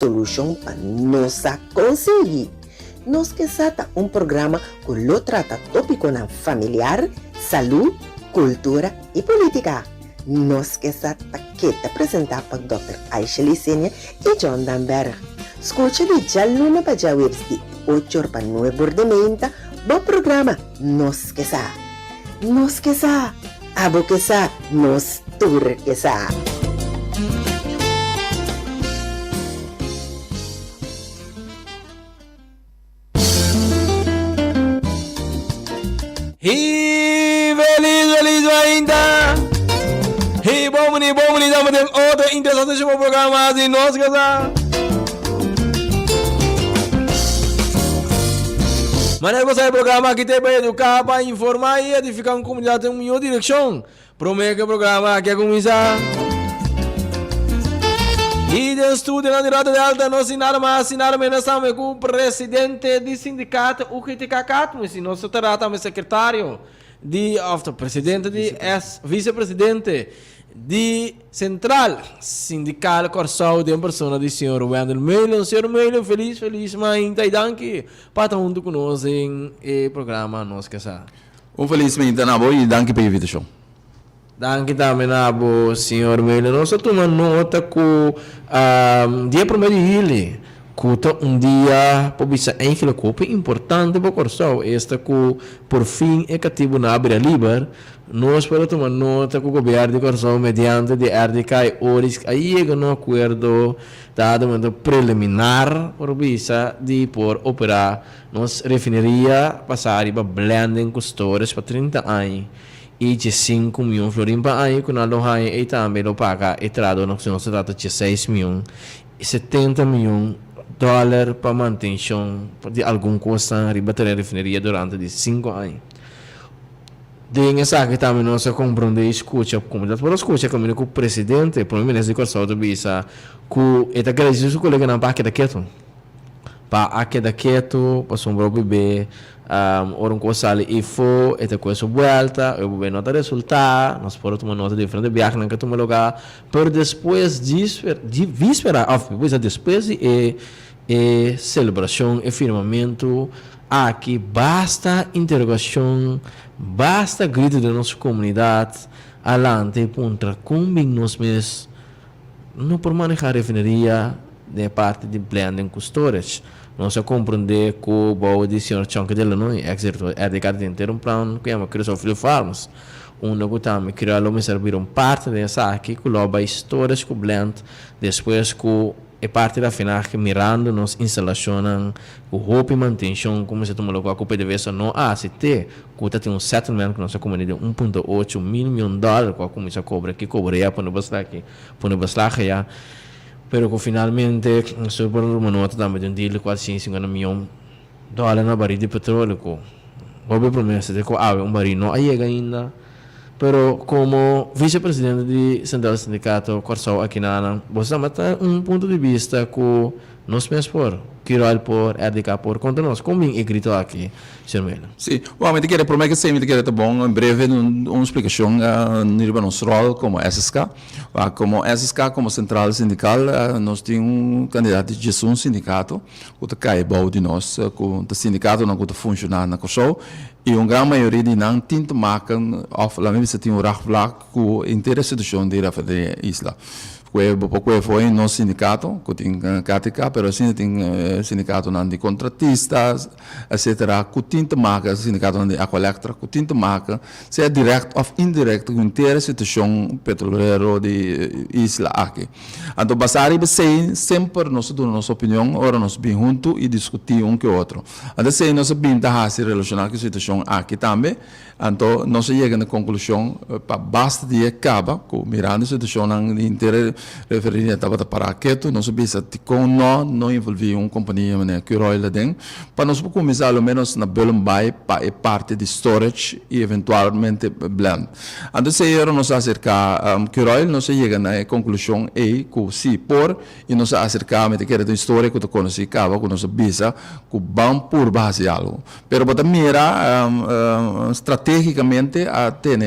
solução para nós conseguir. Nós que trata programa que lo trata tópico na familiar, saúde, cultura e política. Nós que trata que te apresentar para Dr. Aisha Licenia e John Danberg. Escucha de Jaluna para Jawebs de 8 para 9 de menta, bom programa Nós que sa. Nós que sa, abo que sa, nós tur que sa. E feliz ainda. E bom, estamos em outro interessantíssimo programa de Nós que sa. Mas você é programa que tem para educar, para informar e edificar uma comunidade em uma direção. Promete que o programa quer começar. E de estudo na direta de alta, nós assinaram menos com o presidente do sindicato, o que te cacato, mas nós tratamos secretário presidente de vice-presidente de Central Sindical Corsal de uma pessoa do senhor Wendel Meilen. Senhor Meilen, feliz, mas ainda danke para estar junto conosco em programa Nós que sa. Felizmente, Nabo, e danke pela invitação. Danke também, Nabo, senhor Meilen. Nós tomamos nota que dia primeiro de ele, que dia para bisa aquela copa importante para Corsal, esta que por fim é cativo na Abra Liber. Nós podemos tomar nota que o governo de Corsal, mediante de RDK e ORIS, aí chega no acordo dado preliminar por visa de por operar nos refineria passar para blending custores para 30 anos e de 5 milhões florim para ano, com a loja e também lo paga e trado no que se trata de 6 milhões e 70 milhões dólares para manutenção de algum custo riba da refineria durante de 5 anos. De essa que também nós compreende escuta comunidade por escuta comigo com o presidente primeiro-ministro de Corsal do Bisa que está agradecido seu colega na parte da quieto para aqui da quieto para sombrar bebê um coisa e foi esta coisa volta eu vou ver nota resultado nós podemos tomar nota diferente de viagem que tomar lugar pero depois de víspera depois de celebração e firmamento aqui basta interrogação, basta grito da nossa comunidade, alante, contra combin nos mes, não por manejar a refineria de parte de blending custores. Nós compreender que o bom de senhor Chonka de Lanoi, exerto, é de cada ter plano que é uma criação de farms. Que também criar me servir parte dessa aqui, que loba histórias que blend, depois que é parte da final que mirando nos instalacionam o roupa e manutenção como se toma logo a PDVSA no ACT que tem settlement que nossa comunidade 1.8 milhão de dólares com a comissão cobra que cobria para no baslar já pero que finalmente sobre uma nota também de um deal quase 50 milhões de dólares na barril de petróleo que houve promessa de que barril não aí ainda. Pero como vice-presidente de Central Sindicato Corsal aqui na Ana, você tem ponto de vista que nós mesmos por Kirol por RDK por contra nós. Como é grito aqui, senhor Meilen? Sim, bom, me quero prometer que sempre quero tá bom, em breve uma explicação no nosso rol como SSK, como Central Sindical, nós temos candidato de gestão sindicato, que cai bom de nós, que o sindicato não pode funcionar na Corsal. E uma grande maioria de não tinta marca, lá mesmo se tem um rachblak com inteira instituição de da isla. Foi no sindicato, que tem KTK, mas assim tem sindicato de contratistas, etc. Que tinta marca, sindicato de Aqualectra, que tinta marca, se é direct ou indirect, com inteira instituição petroleira de isla aqui. Então, basari sempre nossa opinião, ora nós bem juntos e discutir um que o outro. Então, se nós bem tá se relacionar com a situação aqui também, então nós chegamos à conclusão para basta de acaba com mirando a situação de inteira referência estava para quieto, nós bisa ticon não envolver uma companhia né que roila den, para nós começar ao menos na Belumbai para parte de storage e eventualmente blend. Então se era nós acercar que roil nós chega na conclusão que se por e nós acercar me que era história que tu conhece cava com nós bisa que bam por base algo. Pero para mira estrategicamente a ter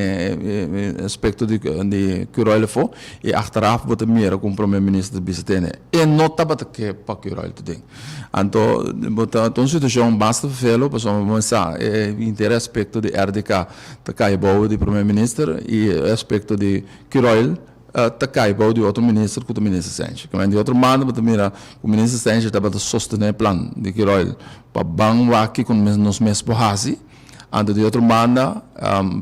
aspecto de que roil foi e achteraf bota mira com o primeiro-ministro de Bisatene. E não tá bota que para que o tu tem. Então, bota situação basta felo, para só começar inter aspecto de RDK, tá cai boa de primeiro-ministro e aspecto de Kiroil tá cai boa de outro ministro com o ministro Sánchez. Como de outro mano, bota mira o ministro Sánchez tá bota sostener plan de Kiroil para bang aqui com nos mesmos borrasi. Ando de outro manda,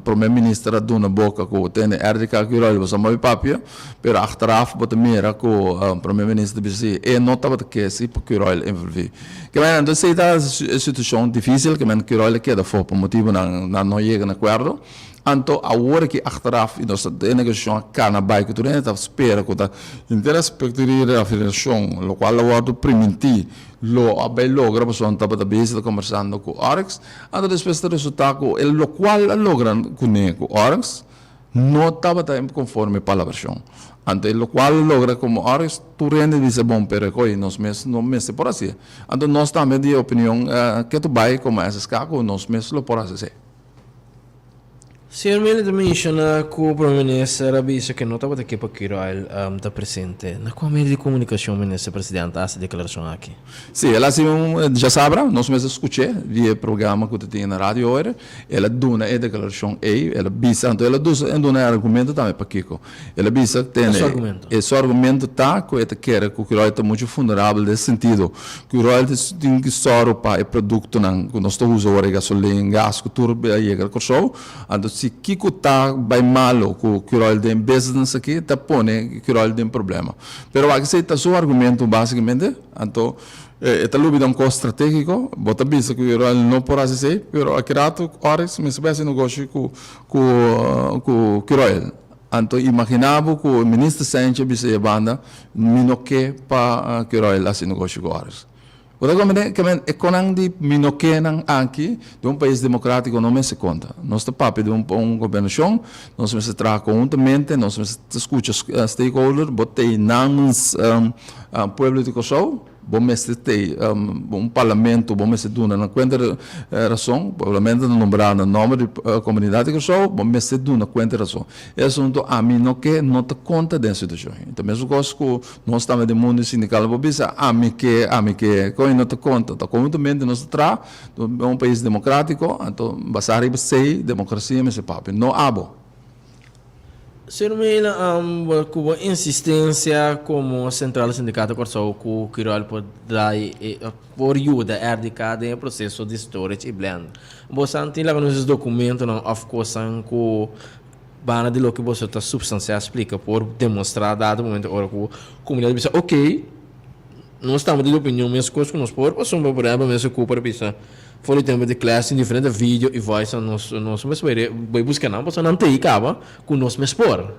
primeiro-ministro dá na boca com o tem RDK que olha você mau papia, pero achteraf bota mira com o primeiro-ministro disse e não estava que se porque olha envolver. Que bem, então se está situação difícil que bem que olha que da for por motivo não chega na acordo. Então a hora que achteraf e nós de negociação cana vai que tu nem está espera que da interesse peculiar da federação, lo qual o outro primiti lo abai logra pessoa estava da base conversando com Oryx, então depois do resultado ele lo qual logran com Oryx não estava conforme para a versão. Então lo qual logra como Oryx tu rende dice bom pero coi nos mes no mes por assim. Então nós também de opinião que tu vai como essas caco nos mes lo por assim. Senhor Miller menciona que o primeiro-ministro avisa que não estava aqui para Kiroil está presente. Na qual meio de comunicação o ministro presidente faz a declaração aqui? Sim, ela assim, já sabe, nós mesmos escutei via programa que tinha na rádio hoje, ela dona a declaração aí, ela bisa, então ela dona argumento também para Kiko. Ela bisa que tem esse argumento tá que ela quer que o Kiroil está muito vulnerável nesse sentido. Que o Kiroil tem que só para o produto que nós estamos usando gasolina, gás, que tudo chega com show, então se Kiko está bem malo com o Kiroil tem business aqui, está pone o Kiroil tem problema. Pero aqui está seu argumento basicamente, então esta lubida um custo estratégico, bota bisa que o Kiroil não pode ser, pero aqui rato horas me se negócio com o Kiroil. Então imaginava que o ministro Sánchez bisa banda minoque para Kiroil assim negócio com horas. É quando de minoquenan aqui de país democrático não me se conta. Nós estamos papel de governação, nós me se traga conjuntamente, nós me se escuta stakeholders, botei nãos pueblo de Kosovo, bom me se tem parlamento, bom me se duna na conta razão, parlamento não nombrar no nome de comunidade de Kosovo, bom me se duna conta razão. É assunto a mim não que não te conta dessa situação. Então mesmo coisa que nós estamos de mundo sindical, bobisa a mim que coi não te conta, tá conjuntamente nós tra país democrático, então basar aí sei democracia me se papo, não abo. Senhor Miller, com a insistência como central sindicato Kosovo que o Kiroil pode dar por ajuda a RDK no processo de storage e blend. Você tem lá nos documentos não of course que bana de lo que você está substancial explica por demonstrar dado momento hora que a comunidade pensa ok, nós estamos de opinião mesmo coisa que nós por passamos por problema mesmo que para pensar foi o tempo de classe em diferentes vídeos e voz nós vai buscar não você não tem acaba com nós mesmo por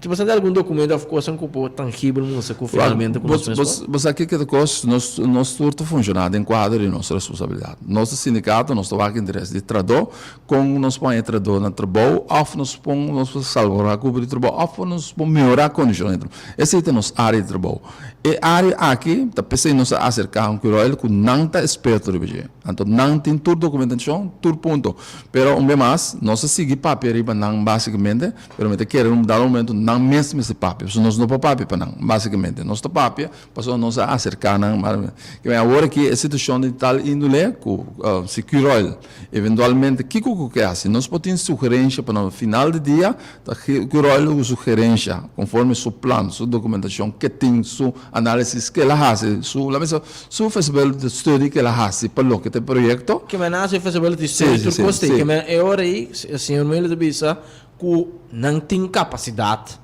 tipo você tem algum documento of course que pode tangível você que finalmente com nós mesmo você aqui que coisa nós tudo funciona em quadro de nossa responsabilidade nosso sindicato nós trabalha interesse de trador com nós põe trador na trabalho ou nós põe nós salvar a cobrir trabalho ou nós põe melhorar a condição esse é nossa área de trabalho e área aqui tá pensando nós acercar um Kiroil que não está esperto de BG então não tem toda documentação todo ponto pero mais nós seguir papel riba não basicamente pero me quer dar momento não mesmo esse papel nós não papel para não basicamente nós papel passou nós acercar não que é agora que a situação de tal índole que se Kiroil eventualmente que é assim nós podemos sugerência para no final do dia Kiroil sugerência conforme seu plano sua documentação que tem sua análise que ela faz sua festival de estudo que ela faz para o que tem projeto que menos o festival de estudo que custa que é hora aí senhor Miller de bisa que não tem capacidade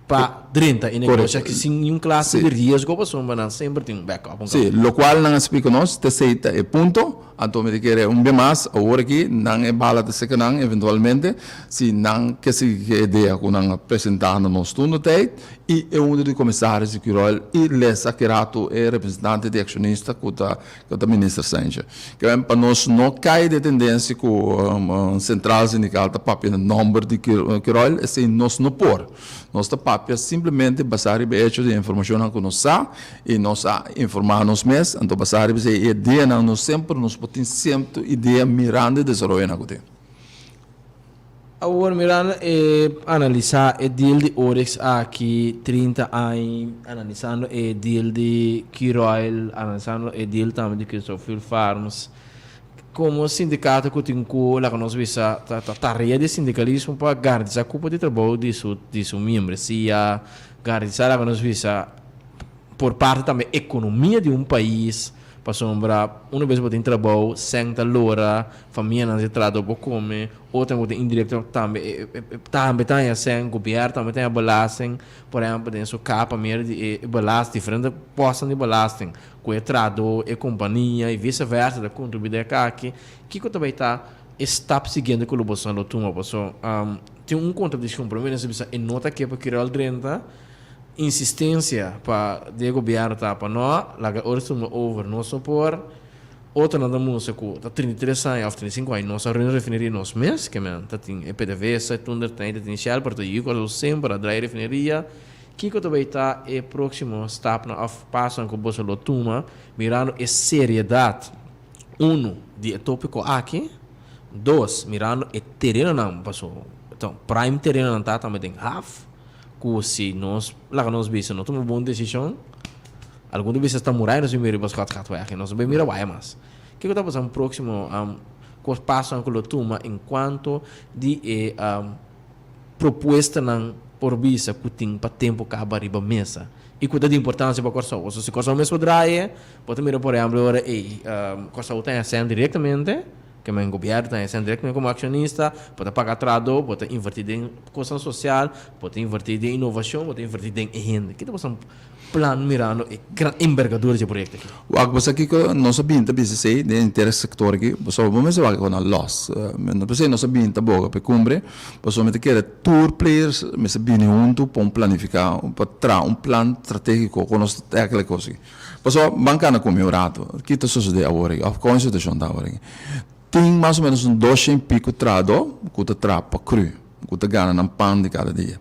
para 30 e negócio que sem classe de risco passou mas sempre tem backup sim lo qual não explica nós te aceita é ponto então me quer mais agora que não é bala de seca não eventualmente se não que se ideia com não apresentar no nosso tem e é um dos comissários de Kiroil e les aquerato é representante de acionista que o ministro Sánchez que é para nós não cai de tendência que o central sindical está papel número de Kiroil assim nós não por nós está papel simplesmente basar em hecho de informação que nós sabe e nós informar nos mesmos então basar em ideia não sempre nos potência ideia mirando e desenvolvendo a coisa Agora, mirando, analisar o deal de Oryx aqui, 30 anos, analisando o deal de Kiroil, analisando o deal também de Christopher Farms. Como sindicato que tem lá que nós vemos a tarefa de sindicalismo para garantir a culpa de trabalho de sua membresia, garantir a que nós vemos por parte também economia de um país, para sombrar, uma vez que tem trabalho, senta lora, família não se trata de comer, outra vez indireto também tem assim, governo também tem a belasting, por exemplo, tem sua capa mesmo de belasting, diferente postos de belasting, com o trado, a companhia e vice-versa, da contribuir aqui, que também está seguindo com o Bolsonaro toma, pessoal, tem contradição, primeiro você e nota que para criar o 30 insistência para o governo para nós, lá que hoje estamos over não supor, outra nada música com 33 anos ou 35 anos, nós arrumamos refineria nos meses, que man, tem PDVSA, tem Shell, para ir com sempre a dry refineria, que também está o próximo step na passam com o Bolsonaro toma, mirando a seriedade, de tópico aqui, mirando o terreno não, passou, então prime terreno não está também tem half. Se nós vemos não tomamos uma boa decisão, algumas vezes está morando nós vamos buscar aqui, nós vamos mirar vai mais. O que está passando próximo com passo com o toma enquanto de proposta não por visa que tem para tempo que acabar riba mesa e que de importância para a corção. Se a corção mesmo draia, pode mirar por exemplo corção tem acesso diretamente. Que o governo está sendo diretamente como acionista, pode pagar trado, pode invertir em construção social, pode invertir em inovação, pode invertir em renda. Que é um plano mirando e grande envergadura de projeto aqui. O que você aqui não sabia também se de interesse sector aqui, só vamos ver com a loss. Não precisa não sabia tá boa para cumprir, só me quer tour players, me sabia junto para planificar, para plano estratégico com nós aquela coisa. Só bancana comemorado, que está sucedendo agora, a constituição da agora. Tem mais ou menos 200 pico trado, que está trapa cru, que está ganhando pão de cada dia.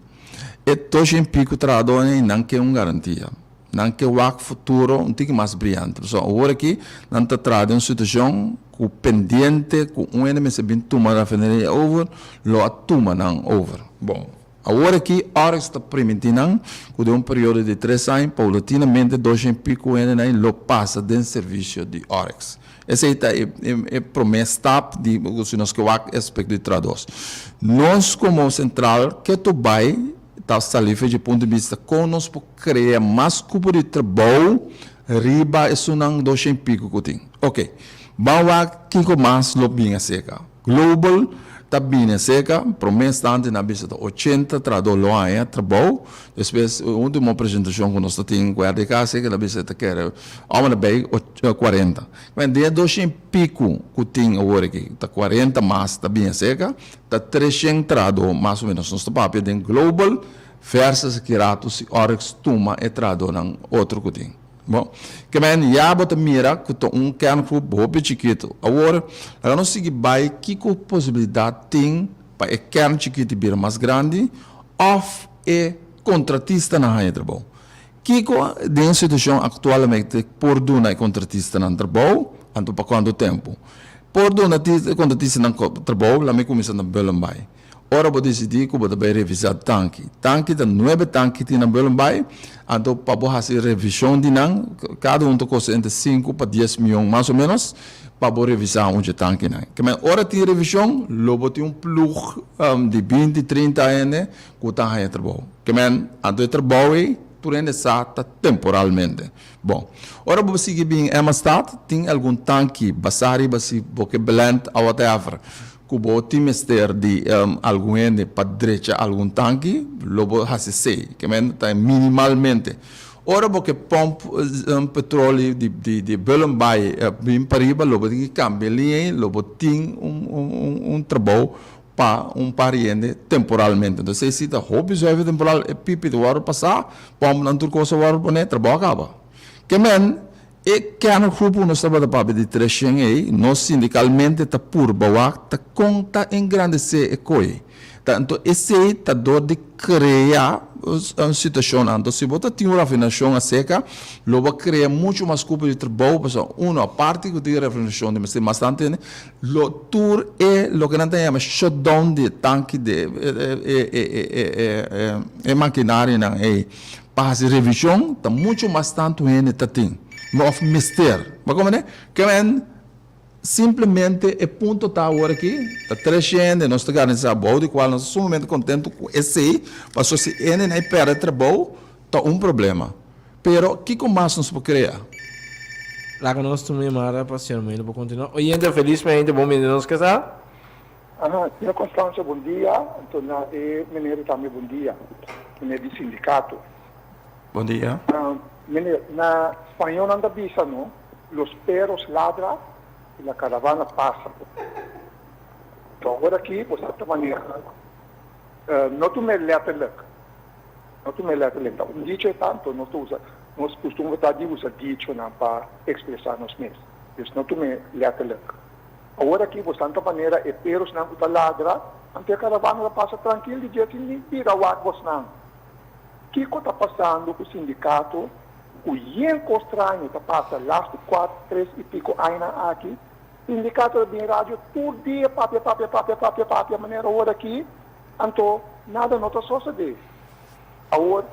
E 200 pico trado não é uma garantia. Não é o futuro um pouco mais brilhante. Só agora aqui, não está trazendo uma situação com pendente, com um enemy se bem tomar a refineria over, lo a toma não over. Bom, agora aqui, a está permitindo, que de um período de 3 anos, paulatinamente, 200 pico enemy lo passa dentro do serviço de Oryx. Essa é a promessa de nós que o aspecto de traduz. Nós, como central, que tu vai estar de ponto de vista com nós para criar mais cupo de trabalho, riba é só não 200 pico que tem. Ok. Vamos aqui com mais lobbying a seca. Global está bem a seca, promessa antes na vista 80 traduz lá em trabalho. Depois, a última apresentação que nós temos com a RDK, que na vista quer aumenta bem 40. Mas de 200 pico que tem agora aqui, está 40 mais, está bem a seca, está 300 traduz mais ou menos. Nós estamos para global versus que ratos Oryx toma e traduz em outro que tem. Bom, que men já bota mira que um grupo bem chiquito. Agora, nós não seguimos que possibilidade tem para o chiquito vir mais grande ou é contratista na área de trabalho. Que de situação atualmente por dona contratista na trabalho, anto para quanto tempo? Por dona contratista na trabalho, lá me começa na Belembay. Ora, vou decidir que vou revisar tanque. Tanque da 9 tanques na Belembay, então para fazer revisão de não, cada um custa entre 5 para 10 milhões mais ou menos, para revisar onde tanque não. Que mas ora tem revisão, logo tem plug de 20, 30 anos que está aí trabalho. Que mas então trabalho por ainda está temporalmente. Bom, ora vou seguir bem Emastad, tem algum tanque, basari, basi, porque blend, ou whatever. Kubo timester de algum ende para direita algum tanque, logo hasise, que está minimalmente. Ora porque pompa petróleo de Belembay bem para riba, logo tem que cambiar linha, logo tem trabalho para pariente temporalmente. Então se cita hobby já é temporal, é pipi do ano passar, pompa não turco só ano para trabalho acaba. Que e que a grupo nós estamos para de trechen aí, nós sindicalmente está por bawa, está engrandecer e coi. Tanto esse está dor de criar uma situação, então se você tem uma refinação a seca, lo vai criar muito mais cupo de trabalho, a parte que tem refinação, mas tem bastante, lo tour é lo que não tem chama shutdown de tanque de maquinária, para fazer revisão, está muito mais tanto ainda tem, mas mistério, mas como é que simplesmente é ponto tá agora aqui, está crescendo, nós estamos garantindo de qual nós somos sumamente contentes com esse, mas se ele não perde trabalho, está problema. Pero que mais nós podemos criar? Lá que nós também mara para ser meio para continuar. Oyente felizmente bom dia nos casar. Senhor Constância, bom dia. Então, menino também bom dia. Menino do sindicato. Bom dia. Menino, na espanhol não dá bisa, não? Os perros ladram e a caravana passa. Então, agora aqui, você está maneira. Não tu me letterlijk. Não tu me letterlijk. Um dicho é tanto, nós costumamos usar dicho para expressar nós mesmos. Isso não tu me letterlijk. Agora aqui, você está maneira, e perros não está ladra, ante a caravana passa tranquilo, e diz que nem tira o ar você não. O que está passando com o sindicato? O yenco estranho está passando, lá 4, 3 e pico anos aqui. O sindicato de rádio, todo dia, papia, maneira, agora aqui, então, nada não está sucedendo. Agora,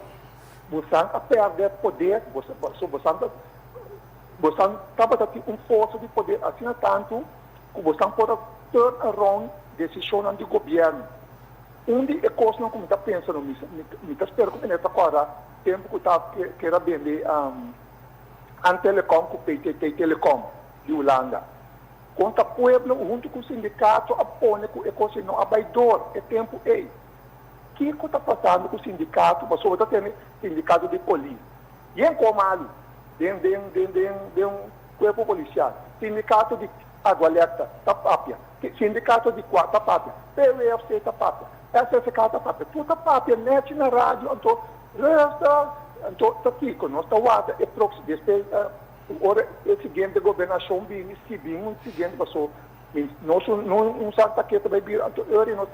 você está perdendo poder, você está com força de poder, assim tanto, que você pode turn around decisão do governo. Onde é coisa não como está pensando, me está esperando que nessa agora, tempo que está querendo vender a Telecom, com o PTT Telecom, de Holanda. Conta pueblo, junto com o sindicato, apone que é coisa não abaidor, é tempo aí. O que está passando com o sindicato, mas sobre tem sindicato de polícia. E em Comali, de corpo policial, sindicato de Agualeta, Tapápia, sindicato de Quatro, Tapápia, PUFC, Tapápia, SSK, Tapápia, tudo Tapápia, net na rádio, então, resta, então, tá fico, nós está guarda, é próximo, desde o seguinte governação, bem, se bem, o seguinte passou, nós não sabe que também, então, eu nós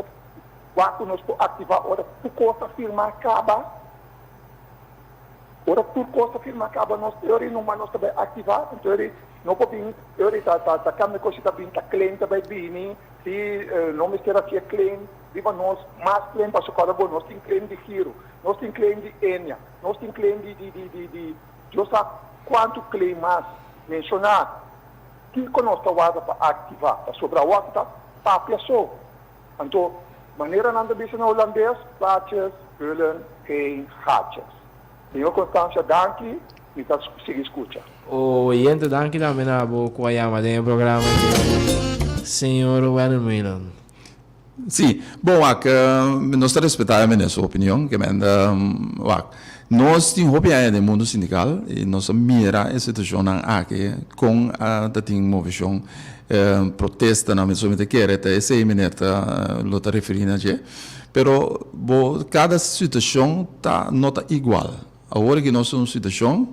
quando nós podemos ativar, ora, por costa firma acaba, ora, por costa firma acaba, nós também ativar, então, não podemos, está cada coisa está bem, está cliente também bem, se não me será que é cliente, viva nós, mais cliente para cada bom, nós temos cliente de Giro, nós temos cliente de Enya, nós temos cliente de eu sei quanto cliente mais mencionar, que nós estamos para ativar, para sobrar o acta, para a pessoa. Então, maneira não de dizer na holandês, plaatjes, vullen, geen gaatjes. Senhor Constância, danke, me está seguir escuta. Oyente, danke também na boa Guayama, tem um programa aqui. Senhor Werner Milan. Sim, bom, nós respeitamos a sua opinião, que nós temos opinião no mundo sindical e nós mira a situação aqui com a movição protesta na mesma que era essa iminente luta referida a pero cada situação tá nota igual. Agora que nós somos situação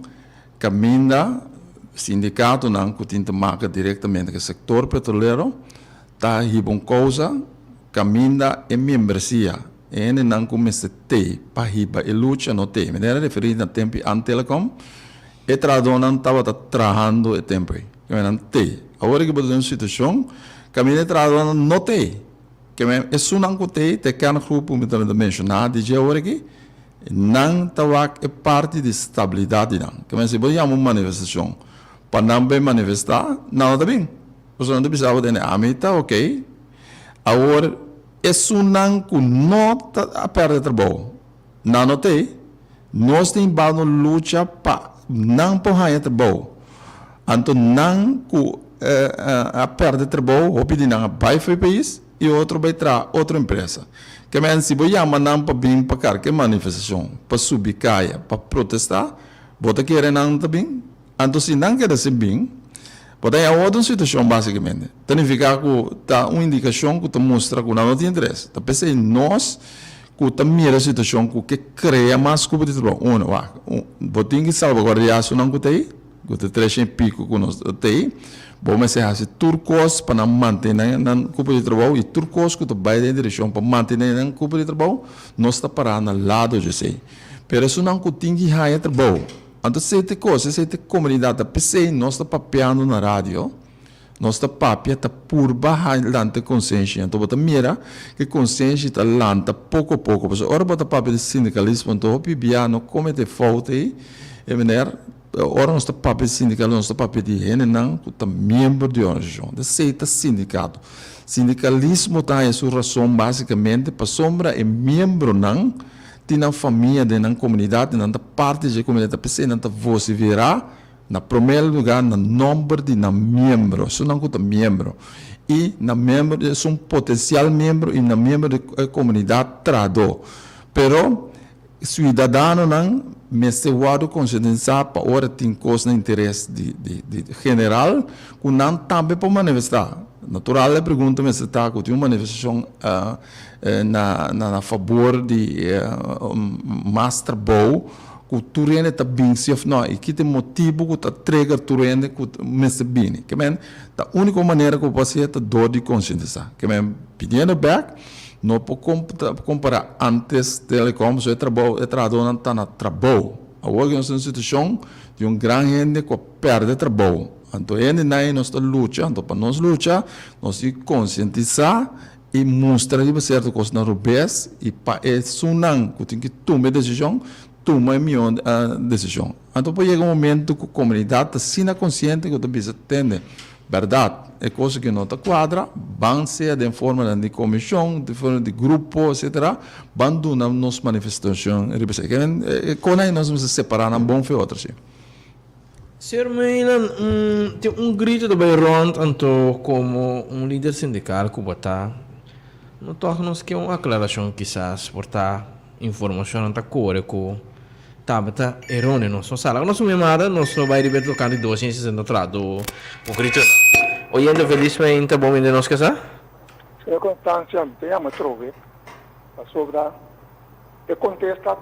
caminha sindicato não que tem marca diretamente com o setor petroleiro tá ribon causa caminha e membresia e não começa ter para riba e luta no tem maneira referida a tempo an telecom e tradonan estava trabalhando e tempo que não tem agora que podemos situação caminha tradonan não tem que é só não tem te can grupo me também mencionar de agora que não estava é parte de estabilidade não que mas se podemos manifestação para não bem manifestar não está bem você não precisa de amita ok. Agora, isso não a perder trabalho. Não tem. Nós temos uma luta para não porrar trabalho. Então, não a perder trabalho, ou pedir não vai para o país e outro vai para outra empresa. Que é se você chama não para vir para cá, que manifestação, para subir caia, para protestar, você quer não também. Então, se não quer ser bem, pode é outra situação basicamente. Significa que tá uma indicação que mostra que não tem interesse. Tá pensando nós que também a situação que cria mais culpa de trabalho. Você tem que salvaguardar isso não que tem, que 3 e pico que nós tem, bom, mas é assim, turcos para manter na cupo de trabalho e turcos que vai em direção para manter na cupo de trabalho, nós está parando ao lado de si. Pero isso não tem que ir trabalho. Então, se tem coisas, se tem comunidade da PC, nós está papeando na rádio, nós está papia, está por baixo da consciência. Então, você mira que consciência está lanta pouco a pouco. Porque ora você papia de sindicalismo, então, o PBA não comete falta aí, e maneira, ora nós está papia de sindicalismo, nós está papia de gente, não, que está membro de organização, de seita sindicato. Sindicalismo está a sua razão, basicamente, para sombra e membro, não, na família, na comunidade, na parte da comunidade, PC, na voz virá, na primeiro lugar, no número de membros, isso não é membro. E na membro, é um potencial membro e na membro da comunidade trador. Pero, cidadano não, me se guarda conscientizar para hora tem coisa de interesse de general, que não também para manifestar. Natural, a pergunta me se está que tem uma manifestação na favor de master bow, que o turene está bem se não, e que tem motivo que está trigger turene que me se bem. Que men, a única maneira que eu posso é dor de conscientizar. Que men, pedindo back, não pode comparar antes telecom, so é trabalho não está na trabalho. A organização instituição de grande gente que perde trabalho. Então, nós estamos lutando, então, para nós lutar, nós temos que conscientizar e mostrar que certa coisa na rubés e para isso não, que tem que tomar decisão, toma a decisão. Então, para chegar um momento que a comunidade está consciente que você entende, verdade, é coisa que não está quadra, vão ser de forma de comissão, de forma de grupo, etc., vão dar nossa manifestação. Quando nós vamos separar, não bom foi outra, sim. Sr. Milan, tem grito do Beiront como líder sindical que está. Não torna-nos que uma aclaração, quizás, por estar informação não correta com está errônea na nossa sala. Nós chamada, nós vai rever o candidato 260 o grito. Oyendo felizmente, bom dia, nós casar? Circunstância, tem uma trove, sobre a contesta,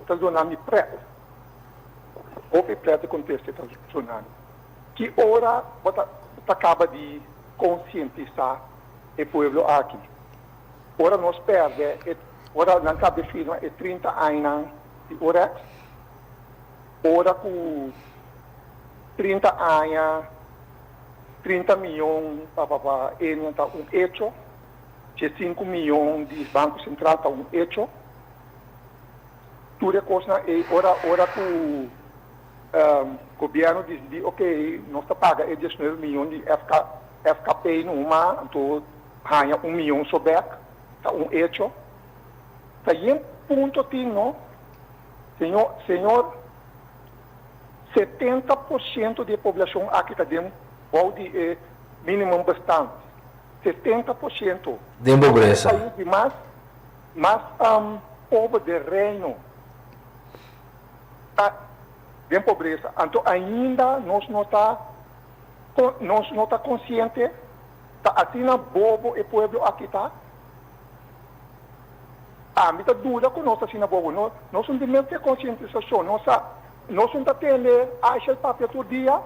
está dando pré. Ou pré contesta, está dando. Que hora você acaba de conscientizar o povo aqui? Ora nós perde, ora não cabe firma, 30 anos de Orex, ora com 30 anos, 30 milhões para ele está hecho, 5 milhões de Banco Central está hecho, tudo é coisa, ora com o governo diz, ok, nós paga 19 milhões de FKP numa, então ganha 1 milhão sobre está hecho. Está em ponto não? Senhor, 70% da população aqui está dentro de mínimo bastante. 70%. De pobreza. É mais povo de reino. Tá de pobreza. Então ainda nós não está consciente, está assim na bobo e povo aqui está. A mim está dura com nós assim na bobo. Nós não temos que conscientização. Nós não temos acha o papel todo dia.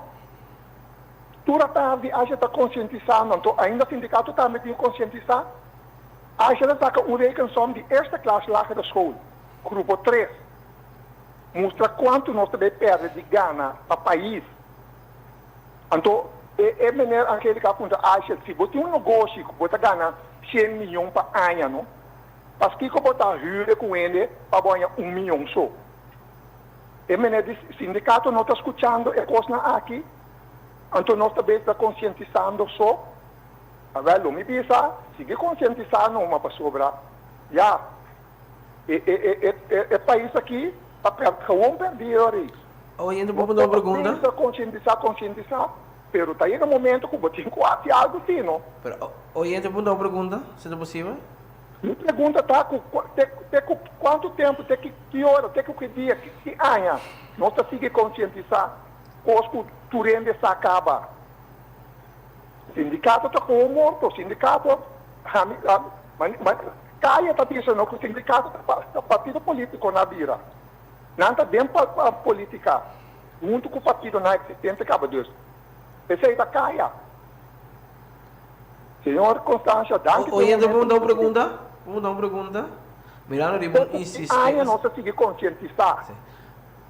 Toda tarde acha está conscientizando. Então ainda o sindicato também tem que conscientizar. Acha está com uma reconhecimento de esta classe lá da escola. Grupo 3. Mostra quanto nós também perde de gana para o país. Então, é maneira aquele que aponta, acha, se você tem um negócio que você ganha 100 milhões por ano, não? Mas que você está juro com ele para ganhar 1 milhão só. É maneira de sindicato não está escutando a coisa aqui. Então, nós também está conscientizando só. Agora, me pensa, sigue conscientizando uma para sobrar. Já, é país aqui, para perder aí. Oyendo, vou fazer uma pergunta. Conscientizar. Pero está aí no momento que você tem que fazer algo assim, não? Oyendo, vou fazer uma pergunta, se é possível. Me pergunta, tá, quanto tempo, que hora, que dia, que ano, nós temos que conscientizar, que tu rende se acaba. Sindicato está como morto, sindicato, mas caia está pensando que o sindicato é partido político na vira. Não está bem para a política. junto com o partido na existência acaba Deus. Esse aí da caia. Senhor Constância, danke. Oyente, vamos dar uma pergunta? Mirando de bom insistência. Ah, não se seguir conscientizar.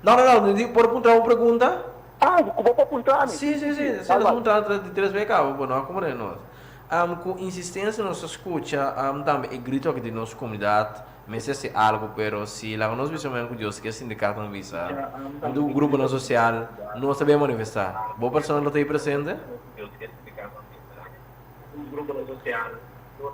Não, por perguntar uma pergunta? Vou para apontar. Sim. Se nós vamos tratar de 3 vezes, não, como é nós? Com insistência, nós escuta também o grito aqui de nossa comunidade, mas se algo, pero se lá nós vemos que Deus que é sindicato não visa, do grupo não social, nós também manifestar. Boa pessoa não está aí presente?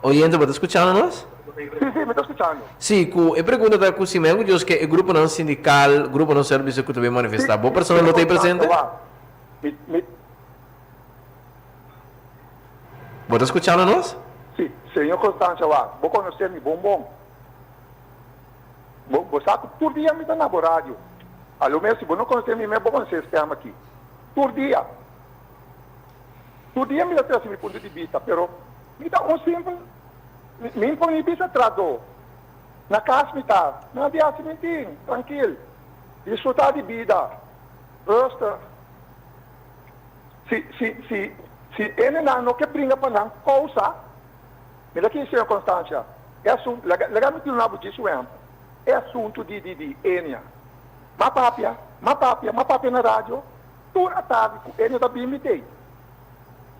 Oyente, você está escutando nós? Sim, me está escutando. Sim, a pergunta da Cusimé, que Deus que o grupo não sindical, o grupo não serviço que também manifestar. Boa pessoa não está aí presente? Você está escutando nós? Sim, senhor Constância, vou conhecer meu bombom. Vou saber por dia me dá na rádio. Alô, mesmo, se você não conhecer meu, vou conhecer esse tema aqui. Por dia. Por dia me dá esse meu ponto de vista, pero me dá simples. Me impõe vista trador. Na casa me dá. Não dia assim, tranquilo. Desfrutar de vida. Gosta. Se ele não quer brincar para não causa, me dá aqui, senhor Constância, é assunto, legalmente não há disso é assunto de Enia. Mapapia na rádio, toda a tarde, Enia da BMT.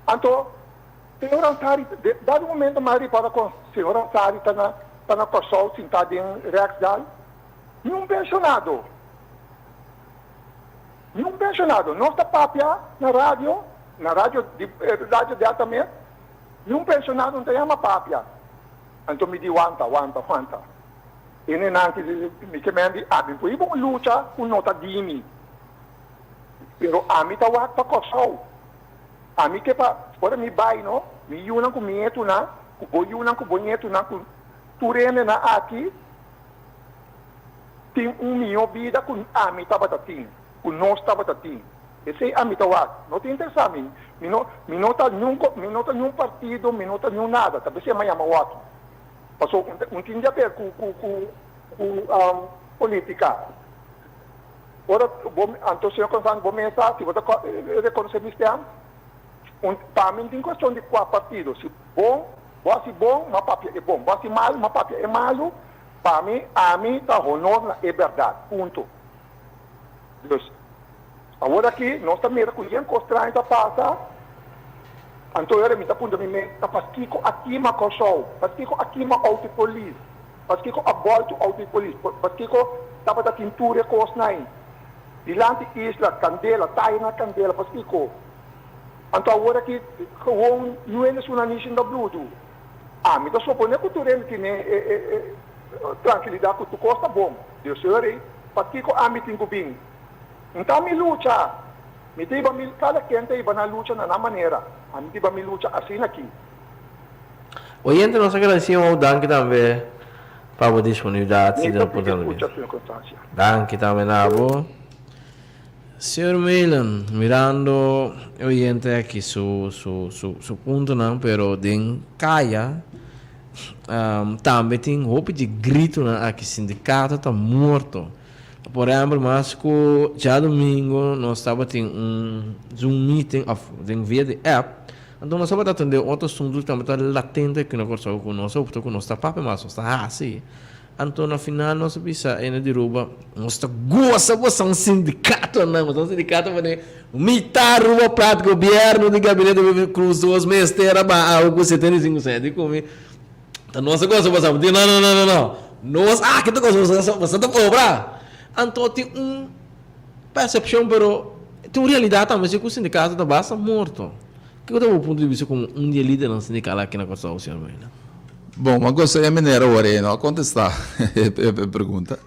Então, senhor Ansari, dado momento, Mari, para com o senhor Ansari, está na pessoa, sentado em Rexdal, nenhum pensionado, não está papia na rádio diretamente, nenhum pensionado não tem uma papia. Então me diz, wanta. Ele não me comende, me põe luta com nota de mim. Pero a mim está para coçar. A mim que para me vai, não? Me yunam com minheto na, com bonheto na, com turene na aqui. Tem milhão de vida com a mim estava tatim, com nós estava tatim. Esse é a mim está não tem interesse mim. Me nota nenhum partido, me nota nenhum nada. Talvez se amanhã aqui. Passou tinha a ver com política. Ora, então, senhor Constância, vou pensar, se você reconhecer isso, para mim tem questão de qual partido. Se bom, uma papia é bom. Se mal, uma papia é malo. Para mim, a mim está honor é verdade. Ponto. Então, agora aqui, nós também recolhemos constranhos da passa. Então, eu me está pondo a pasquico aqui uma coisa, pasquico aqui uma autopolis, pasquico a volta autopolis, pasquico estava da pintura com os nain. Dilante isla, candela, tayo na candela, pasquico. Então, agora aqui, não é uma nation da bludo. Me está supondo que tu tem tranquilidade que tu costa bom. Deus sei, pasquico me tem bem. Então, me luta. Me tiba cada quente iba na luta na maneira. A mim tiba me luta assim aqui. Oyente, nós agradecemos ao Danke também para a disponibilidade. Danke também, Nabo. Senhor Milan, mirando oyente aqui su ponto não, pero den caia também tem roupa de grito aqui sindicato está morto. Por exemplo, mas que já domingo nós estávamos em Zoom meeting via de app, então nós estávamos atendendo outro assunto também está latente que nós conversamos com nós, optou com nós papo, mas nós está assim. Então no final nós bisa em de ruba, nós está gosta um sindicato não, então sindicato vai mitar ruba prato governo de gabinete de cruz os mesteira ba algo 75 como então nós gosta passamos não nós que tu gosta você tá cobrar. Então tem percepção, pero tem uma realidade também, se o sindicato está basta morto. Que eu tenho um ponto de vista como dia líder no sindicato aqui na Costa do Senhor. Bom, mas gostaria de agora a contestar a pergunta.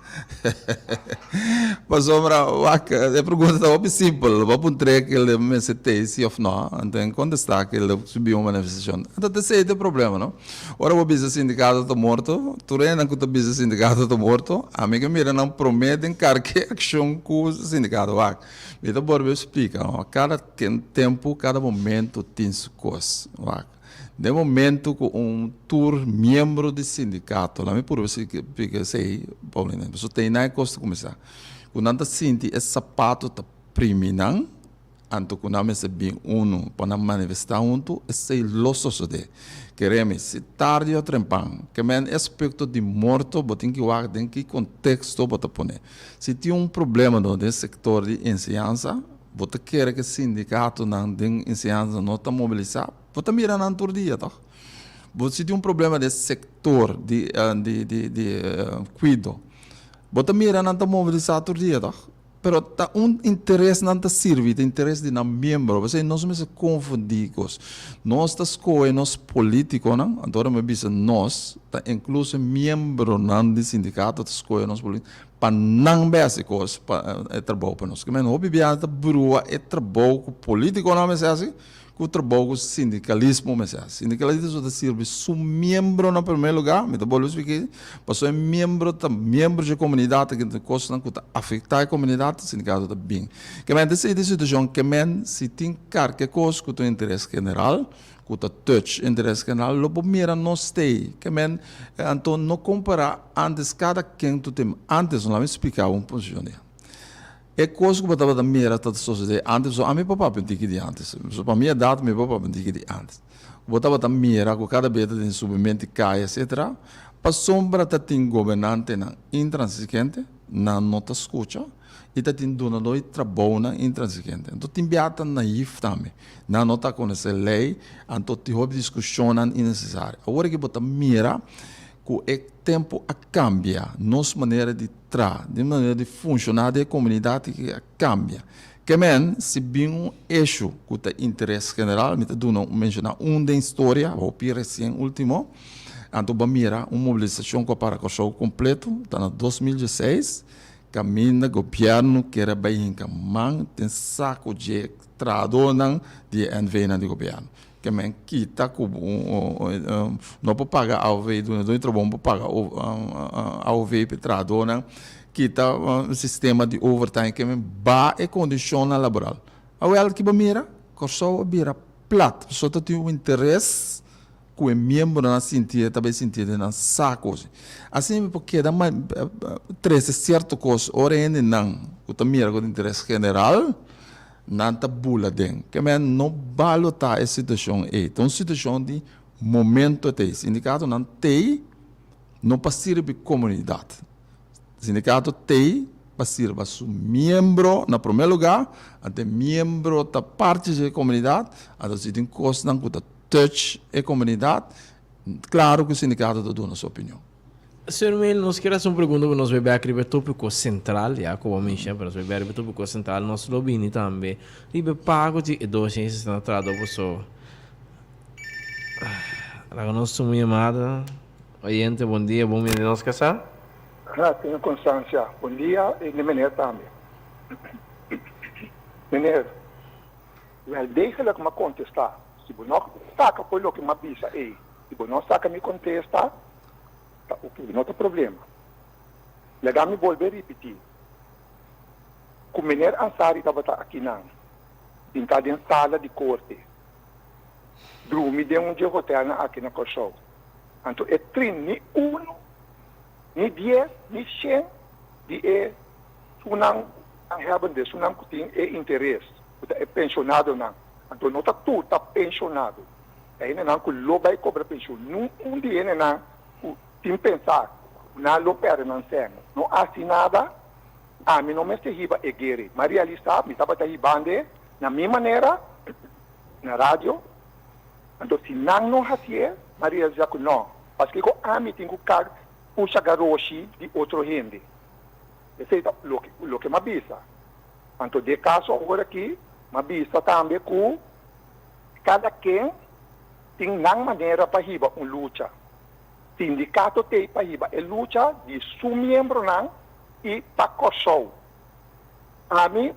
Mas a pergunta está muito simples. Vou apontar que ele me citei, sim ou não. Então, contestar que ele subiu uma manifestação. Então, esse é o problema, não? Ora, o business sindicato está morto. Tu reina que o business sindicato está morto. A mim que mira não prometem qualquer ação com o sindicato. Então, por me explica. Cada tempo, cada momento tem suas coisas. De momento, com tour membro do sindicato, lá me por você que sei, Paulina, você tem na costa começar. Quando anda sente esse sapato tá priminang, anto kuname se bem uno, para manifestar unto, é sei loso de. Queremos, se tarde ou trempang, que men aspecto de morto, botem que o tem que contexto bota pone. Se tem problema no sector de ensinança, bota querer que sindicato não tem ensinança não está mobilizado, bota mirar na dia, tá? Se tem problema desse sector de cuido, bota mirar na mobilizado dia, tá? Pero tá interesse não tá servir, tá interesse de não membro. Você não se confundir com nós tá escolhendo nós políticos, não? Agora me diz nós tá incluso membro não de sindicato tá escolhendo nós políticos para não básicos para trabalho para nós. Que men hobby biata brua trabalho político não é assim? O trabalho sindicalismo, mas sindicalismo da serve su membro no primeiro lugar, me dá bolos porque passou é membro de comunidade que costa não que afetar a comunidade, sindicato da bem. Que men dessa situação que men se tem car que coisa que o interesse general, que o touch interesse general, logo mira não stay, que men então não comparar antes cada quem tu tem antes não me explicar posição. É coisa que eu estava mira toda a sociedade antes, a minha papá pendique de antes, para minha data meu papá pendique de antes. Eu estava mira com cada vez de subimento cai etc. Para sombra tem governante na intransigente, na nota escuta e tem donador e trabalho na intransigente. Então tem beata naif também, na nota com essa lei, então tem houve discussão innecessária. Agora que eu mira que o tempo a cambia, nossa maneira de de maneira de funcionar da comunidade que cambia. Que men, se bem eixo que tem interesse general, me dá mencionar da história, ou recém último, então vamos mirar uma mobilização para o show completo, está em 2016, caminho do governo que era bem encaminhado, tem saco de tradona de NV na do governo. Que men kita ku não pode pagar ao veio do trabalho pagar ao veio petrado não kita sistema de overtime que men ba é condição laboral ao ela que mira corso bira plat só tem um interesse que é membro na sentir também sentir na saco assim porque dá mais três certo coisa ora ainda não que mira com interesse general nanta bula den que men não balota a situação então situação de momento tem sindicato não tem não para servir comunidade sindicato tem para servir su membro na primeiro lugar até membro da parte da comunidade até se tem coisa não que touch a comunidade claro que o sindicato está dando a sua opinião. Senhor Mel, nós queremos uma pergunta para nós beber aqui o tópico central, já como eu mencionei, para nós beber o tópico central, nós lobbying também. Ribe pago de docências na trada, você. Agora nós somos chamada. Oyente, bom dia, bom dia, nós casar? Tenho constância. Bom dia, e de maneira também. Maneira, deixa-lhe que me contestar. Se você não saca por lo que me avisa aí, se você não saca me contestar, não tem problema. Legal me volver a repetir. O menino Ansari estava aqui não. Está em sala de corte. Dormi de de hotel aqui na Corsol. Então, é 30, ni 1, ni 10, ni 100, de sunang ang hebben de sunang kuting interesse. É pensionado não. Então, não está tudo, está pensionado. Aí não que lobby cobra pensão. Não dia não tem pensar, não lo perde não sei, não assinada, a mim não me se riba egere, mas realista, me estava ribando na minha maneira, na rádio, então se não fazia, mas realista que não, porque a mim tenho que puxar garoshi de outro gente, esse é o que me avisa, então de caso agora aqui, me avisa também que cada quem tem uma maneira para riba luta. Sindicato tem para riba é luta de seu membro não e para Corsol. A mim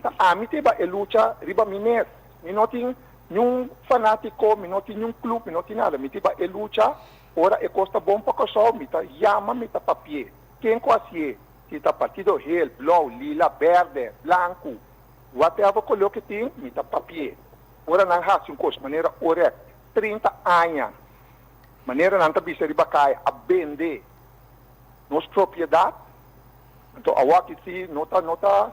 tem para luta riba minês. Me não tem nenhum fanático, me não tem nenhum clube, me não tem nada. Me tem para luta, ora é costa bom para Corsol, me tá chama, me tá papier. Quem quase se tá partido rel, blau, lila, verde, branco, whatever color que tem, me tá papier. Ora não há assim coisa, maneira ora 30 anos. Maneira não está bisa riba kaya a vender nos propriedade. Então, a waki si nota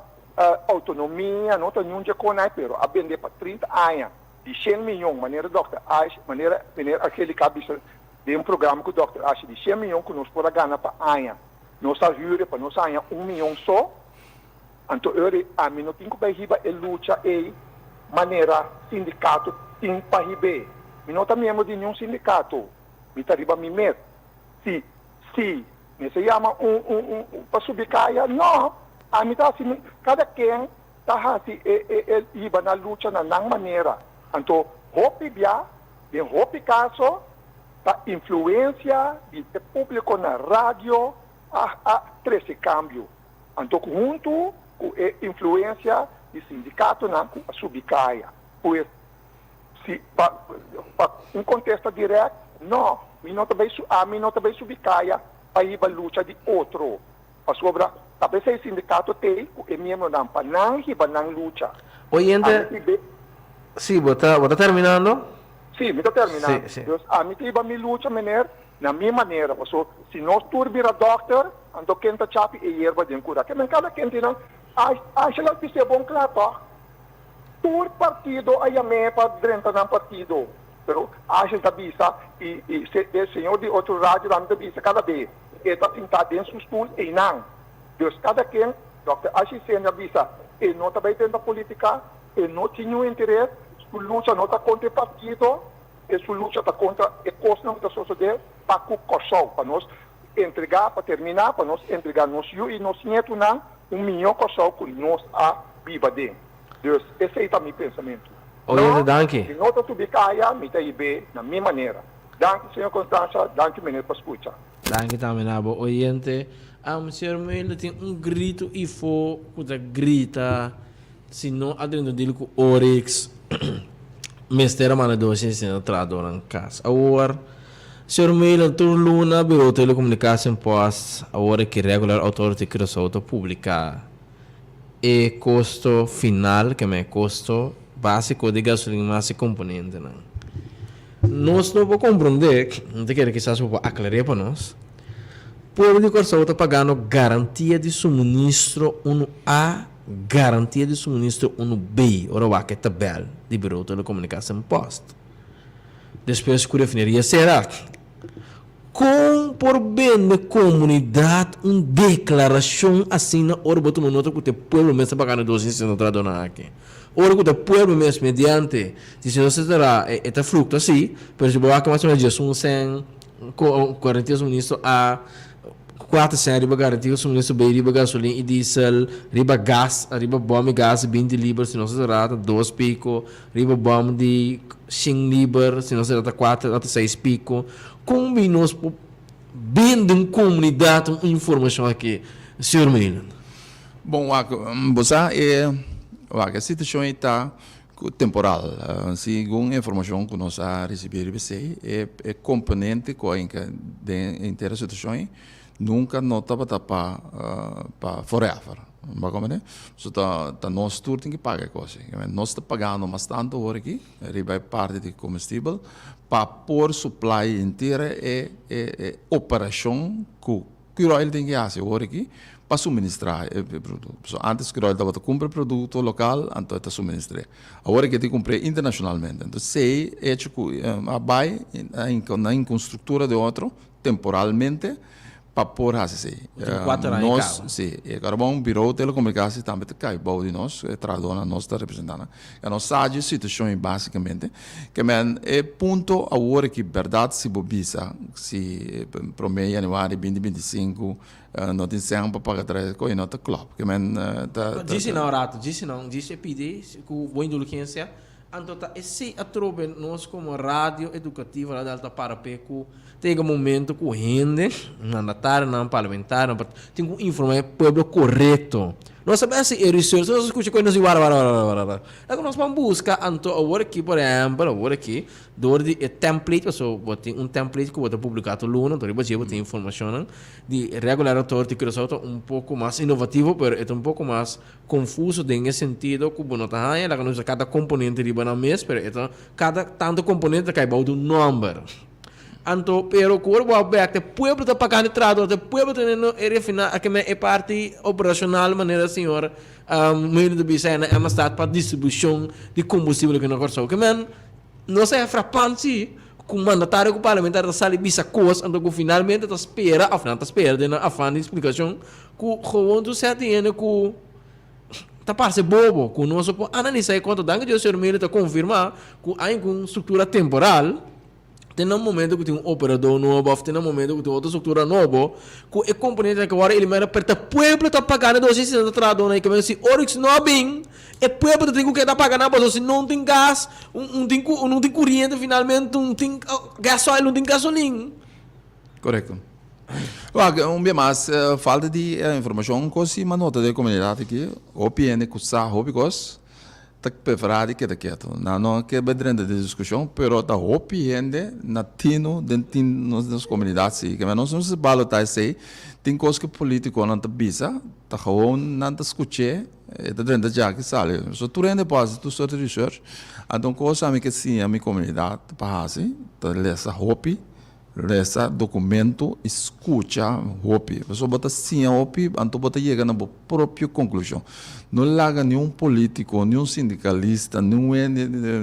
autonomia, não tem nenhum jaconai, pero a vender para 30 anos, de 100 milhões, maneira Dr. Ash, maneira aquele cabeça de um programa que o Dr. Ash de 100 milhões que nós podemos ganhar para anos. Nós ajudamos para nós ganhar 1 milhão só. Então, a mim não tem que ir a luta e maneira sindicato tem para ir. Eu não estou membro de nenhum sindicato. Eu estou arriba a mim mesmo. Se se chama para subir caia, não. A mim está assim, cada quem está assim, ir na luta na maneira. Então, roupa caso, a influência do público na rádio, a 13 câmbio. Então, junto com a influência do sindicato na subicaia. Pois, se para um contexto direto, não. A mim não também subicaia para ir para a luta de outro. Para sobre, talvez o sindicato tem, é mesmo não, para não ir para a luta. Oyente, sim, está terminando? Sim, me estou terminando. Sim. A mim tem a luta, na minha maneira. Se nós turbira doctor, então quem está chapi e erva de cura. Que cada quem tem, acho que é bom claro. Tur partido, aí a meia para dentro do partido. Pero acho que bisa e o senhor de outro rádio lá me bisa cada vez. Ele está sentado dentro do estudo e não. Deus, cada quem, Dr. Ashi Senya bisa, ele não está bem dentro da política, ele não tinha interesse, sua luta não está contra o partido, e sua luta está contra a coisa da sociedade, para o corso, para nós entregar, para terminar, para nós entregar nos filhos e nos netos, milhão corso que nós a viva dentro. Deus, esse é o meu pensamento. Oyente, danke. Se não está subicaya, me está bem, na minha maneira. Danke, senhor Constança, danke, menino, para escutar. Danke também, Nabo. Oyente, senhor Melo tem grito e fo, que grita, se não adrendo dele com Oryx, mestera mana doce, se não trador em casa. Agora, senhor Melo, tur luna, Bureau Telecomunicação Post, agora que regular authority que resolve publicar e custo final, que é custo básico de gasolina mais componente. Nós não podemos compreender, não te quero que você aclare para nós. O povo de Corso está pagando garantia de suministro 1A, garantia de suministro 1B, ou que é tabela de Bureau de Telecomunicação Post. Depois, que refineria será com por bem da comunidade uma declaração assim na hora botar uma nota que o povo mesmo está pagando 200 na aqui. Ora que o povo mesmo mediante se não se terá esta fluxo assim, por exemplo, a mais ou menos um 100 garantia suministro a 400 riba garantia suministro B riba gasolina e diesel riba gás riba bom e gás 20 libras se não se terá 2 pico riba bom de 5 libras se não se terá 4 até 6 pico combinos bem de uma comunidade uma informação aqui, senhor Milan. Bom, você a situação está temporal. Segundo a informação que nós recebemos, é componente que de inteira situação nunca não estava para forever. Nós todos tem que pagar coisa. Nós estamos pagando bastante hora aqui, riba parte de combustível, para pôr supply inteira e operação que o ele tem que fazer hora aqui para suministrar o produto. Antes que ele estava a comprar produto local, então está suministrar. Agora que tem que comprar internacionalmente. Então, se é que a vai na infraestrutura de outro temporalmente para pôr assim. Nós, sim, agora bom, Bureau de Telecomunicações também cai bom de nós, tradona nós está representando. A nossa a situação basicamente que é ponto agora que verdade se bobisa se promeio janeiro 2025 não tem sempre para pagar atrás com nota club que disse não rato disse pedir que o bom indulgência então esse atrobe nós como rádio educativa lá da Alta Parapeco tem um momento que o rende na tarde não parlamentar tem que informar o povo correto nós sabemos se é research nós escuta coisas e agora nós vamos buscar então agora aqui por exemplo agora aqui dor de template so botem template que vou publicar todo ano então depois eu tenho informação de regular authority que resulta pouco mais inovativo pero é pouco mais confuso nesse sentido que não está aí lá que cada componente riba na mês pero então cada tanto componente cai bom do número Anto, pero kung wala back, te pueblo ta pagkani trado, te pueblo ta neno ere final, que me é parte operacional maneira senhor, meio de Bisaya é uma estado para distribuição de combustível que não corso. Que man, não sei frappante, com o mandatário com o parlamentar da sala bisa coisa, então que finalmente ta espera, afinal ta espera, de na afã de explicação, que gewoon tu certo ene que ta parece bobo, que não se pode analisar quanto dá que o senhor meio ta confirmar que há uma estrutura temporal. Tem um momento que tem um operador novo, tem um momento que tem outra estrutura nova, que é componente que agora ele vai apertar, o povo está pagando 260 tradões, que vai ser Orix não é bem, o povo tem que estar pagando, mas se não tem gás, não tem corrente, finalmente, não tem gasóleo, não tem gasolina. Correto. Bem mais, falta de informação, que uma nota da comunidade aqui, OPN, que está hobbycos, tak preferado que quieto. Não que bedrende de discussão, pero ta opinião na tino dentro nas comunidades que nós não se balotar sei tem coisa que político não tá bisa, tá gewoon não tá escutar, tá dentro já que sale. So tu rende paz, tu só research, então coisa a mim que sim a minha comunidade para assim, tá lessa hopi esse documento escuta hopi você bota sim hopi então bota chega na própria conclusão não larga nenhum político nenhum sindicalista nenhum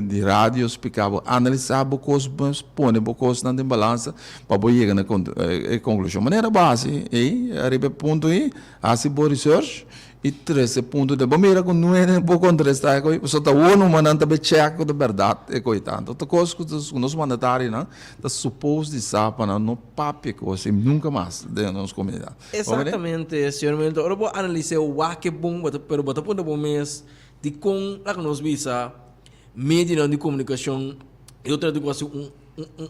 de rádio explicava analisar coisas põe coisas na balança para chegar na conclusão maneira base e arriba ponto aí assim boa research e 13 pontos de bombeira com não é pouco contrastar com isso tá o mas não tá bem check de verdade é coitado então coisas que os mandatários não tá suposto de saber não papi coisa nunca mais de nossa comunidade exatamente senhor Milton agora vou analisar o que bom pero bota ponto bom mês de com lá que nós visa meio de comunicação eu trago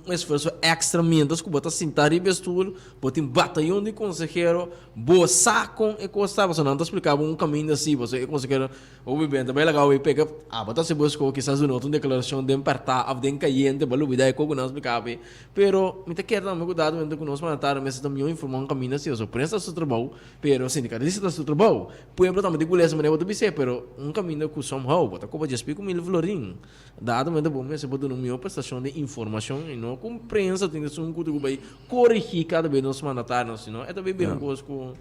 um esforço extra mientras que bota sentar e vestir, bota batalhão de consejero, boa saco e costa, você não explicava caminho assim, você consejero, o bebendo, bem legal, e pega, bota se busca que essas uma declaração de apertar, de caiente, balu vida que não explicava, pero me te quer dar cuidado quando nós mandaram, mas também informar caminho assim, eu penso seu trabalho, pero sindicalista seu trabalho, pueblo também de gulesa maneira de bice, pero caminho que somehow, bota como já explico mil florim, dado mas bom, mas bota no meu prestação de informação e não com prensa tem que ser coisa que corrigir cada vez nos mandatários, senão é também bem coisa com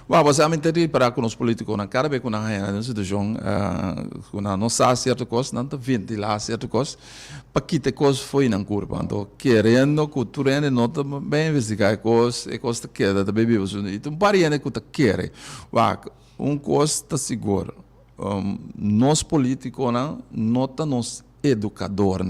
você a mentir para com os políticos na cada vez que na situação não sabe certa coisa não tá ventilar certa coisa para que te coisa foi na curva então querendo que tu rende não tá bem investigar coisa e coisa que da bebê você então pariente que tu quer coisa está seguro nós políticos não tá nos educador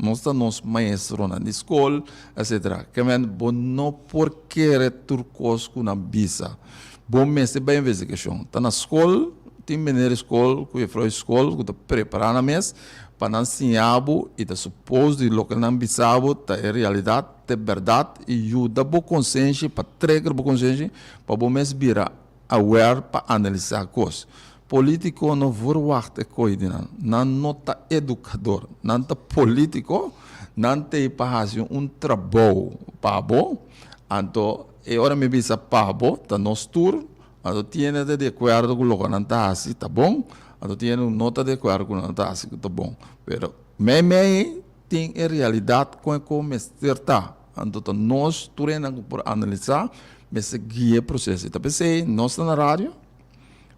nós estamos maestro na escola, etc. Que não por querer turcos com a bisa. Bom mês de bem investigação. Tá na escola, tem maneira escola, que foi escola, que tá preparando a mês, para ensinar e tá suposto de local não bisabo, tá é realidade, é verdade e ajuda boa consciência para tregar boa consciência para bom mês virar aware para analisar coisas. Político não verwacht coisa não tá educador não tá político não tem para fazer trabalho para bom então é hora me bisa para bom tá nos tour então tiene de acordo com o que não tá assim tá bom então tiene nota de acordo com o que não tá assim tá bom pero me tem a realidade com como está então nós treinamos por analisar mas seguir o processo então pensei nós na rádio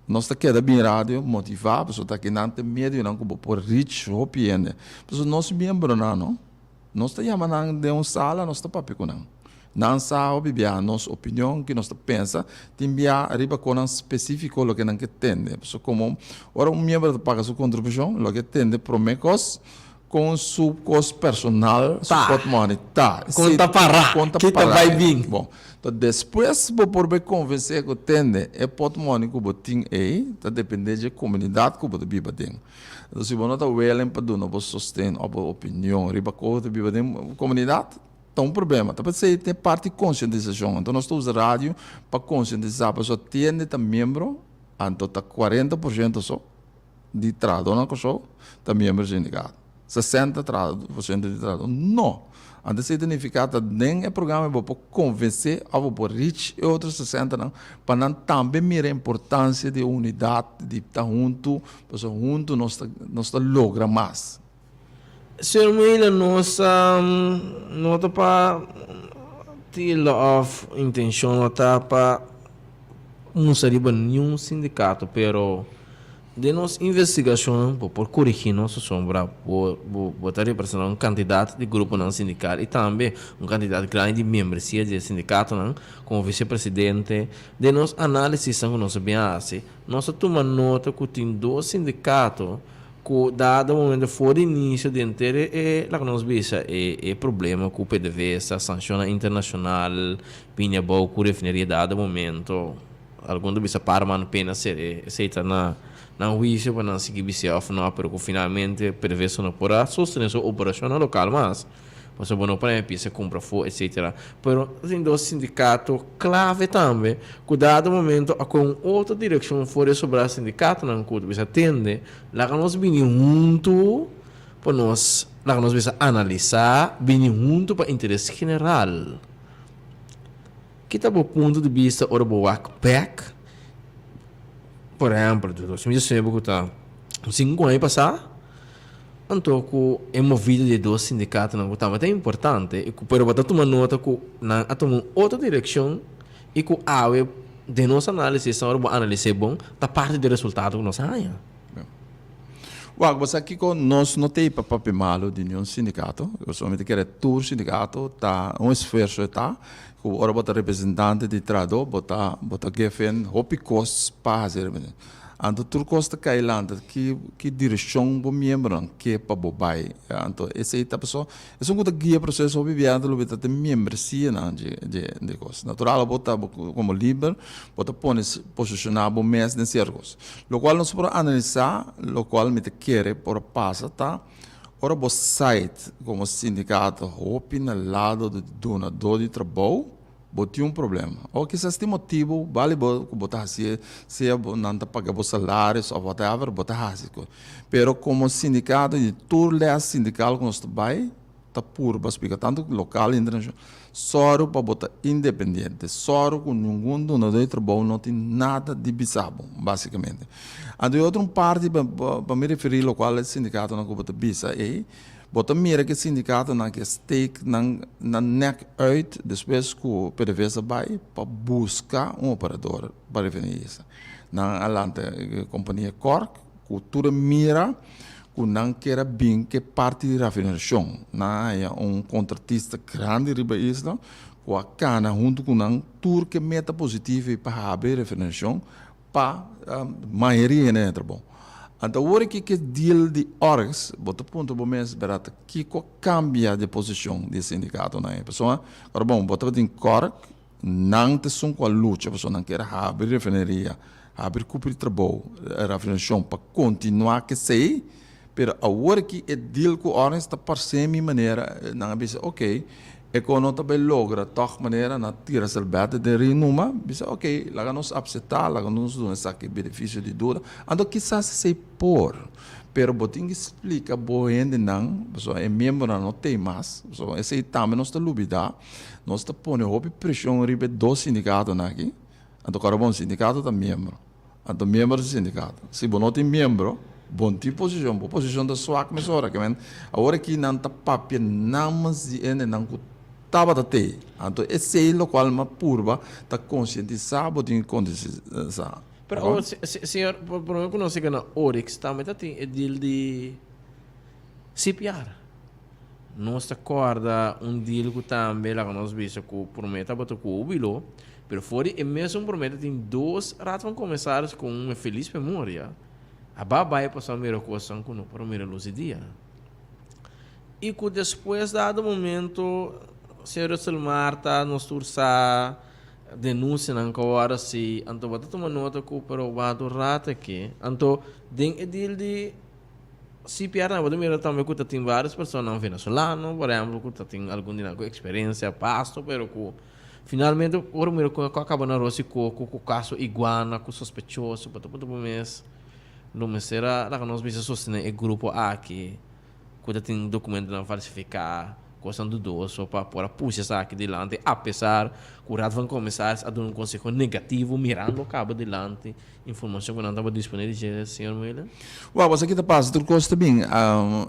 nós está queda bem rádio motivar pessoa está aqui não tem medo não como por reach opinião pessoa nós membro não nós está chamando de sala nós está papo não sabe bem nossa opinião que nós pensa tem bem arriba com um específico o que não entende pessoa como ora membro paga sua contribuição o que entende promecos com seu custo personal suporte monetário conta para que vai vir bom então depois por bem convencer que tende é patrimônio que você tem aí tá depende da comunidade que você vive dentro então se você está willing para dar você sustento a opinião riba que você vive dentro comunidade tá problema tá você tem parte de conscientização então nós estamos rádio para conscientizar a pessoa tem membro então tá 40% só de tradona que só tá membro sindicato 60% de trabalho. Não. Antes significa que nem o programa para convencer a por reach e outros 60 não, para não também mirar a importância de unidade, de estar junto, porque junto nós logra mais. Senhor Mila, nós não está para tila of intenção, não está para não seria nenhum sindicato, pero de nossa investigação por corrigir nossa sombra, por botar representar um candidato de grupo não sindical e também um candidato grande de membresia de sindicato não, como vice-presidente, de nossa análise que nós bem assim, nós toma nota que tem dois sindicatos que dado o momento fora início de inteiro lá que nós vimos é problema com o PDVSA, sanção internacional, pinha boa com refineria dado o momento, algum do bisa parman pena ser aceita na juízo para não seguir BCF não, pero que finalmente PDVSA não poderá sostener sua operação local, mas você não pode pensar compra for, etc. Pero tem dois sindicatos clave também, que dado o momento com outra direção fora sobre o sindicato não que você atende, lá que nós vinimos junto para nós, lá que nós vamos analisar, vinimos junto para interesse general. Que está o ponto de vista ora o back, por exemplo, de 2019 que está 5 anos passar. Então, é movido de dois sindicatos, não está muito importante, pero para tomar nota que não tomar outra direção e que a de nossa análise, se nós analisar bom, da parte do resultado que nós ganhamos. Uau, você aqui com nós não tem papel malo de nenhum sindicato, eu somente quero todo sindicato tá um esforço tá, que ora bota representante de trado, bota gefen, hopi costos para fazer. Então, tudo custa cailanda que direção do membro que é para bobai. Então, esse aí tá pessoal, é um coisa guia processo o viviado lo beta de membresia não de coisa. Natural bota como líder, bota posicionar o mês de cercos. Lo qual nós podemos analisar, lo qual me te quer por passa tá. Ora o site como sindicato hopi na lado do donador de trabalho botou um problema. Ou que esse motivo vale botar assim, se não está pagando salários ou whatever, botar assim. Pero como sindicato de tudo é sindical que nós vai tá puro para explicar tanto local e internacional. Só para botar independente, só com nenhum donador de trabalho não tem nada de bizarro, basicamente. A de outra parte para me referir ao qual é sindicato não botar bizarro é bota mira que sindicato na que stake na neck uit, depois que o PDVSA vai para buscar um operador para referir isso. Na alante companhia Cork, cultura mira que não quer bem que parte da refinação, na é contratista grande riba isso, com a cana junto com um tour que meta positivo para abrir refinação para maioria né, tá bom. Então, agora que deal de orgs, bota ponto para mês berata que cambia de posição de sindicato na pessoa. Agora bom, bota em Cork, não te são com a luta, a pessoa não quer abrir refineria, abrir cumprir trabalho, a refinação para continuar que sei, pero agora que é deal com orgs está parecendo de maneira, não é ok. E quando também logra de maneira na tira selbete de renuma, bisa ok, lá nos aceitar, lá nos dá esse benefício de dura, ando quizás se por, pero boting explica boende não, pessoal é membro não tem mais, pessoal esse também nós está lubida, nós está pondo hobby pressão ribe do sindicato aqui, ando cara bom sindicato tá membro, ando membro do sindicato, se bom não tem membro bom tipo posição da sua que mesora, que men, agora que não tá papel não mas ene não tava da te, então esse é o qual uma purba tá conscientizar botin conscientizar. Pero senhor, por mim que nós chegamos na Orix, também tem o deal de CPR. Nós acorda deal que também lá nós vimos que promete botar com o bilo, pero fora é mesmo promete tem dois ratos vão começar com uma feliz memória. A babai passou a minha coisa com o primeiro luz de dia. E que depois dado momento senhor Marta nos tursa denúncia na hora se anto bota tomar nota que o provado rata aqui anto den edil de CPR na bota mira também que tem várias pessoas não venezuelano por exemplo que tem algum dinheiro com experiência pasto pero que finalmente o mira que acaba na rosi com o caso iguana com sospechoso bota mês no mesera lá que nós vamos sostener o grupo A que tem documento não falsificar coisa dudoso para puxar isso aqui delante, apesar que o rato vai começar a dar um conselho negativo, mirando o cabo delante, informação que não estava disponível, senhor Miller? Well, você aqui está passando por coisa também,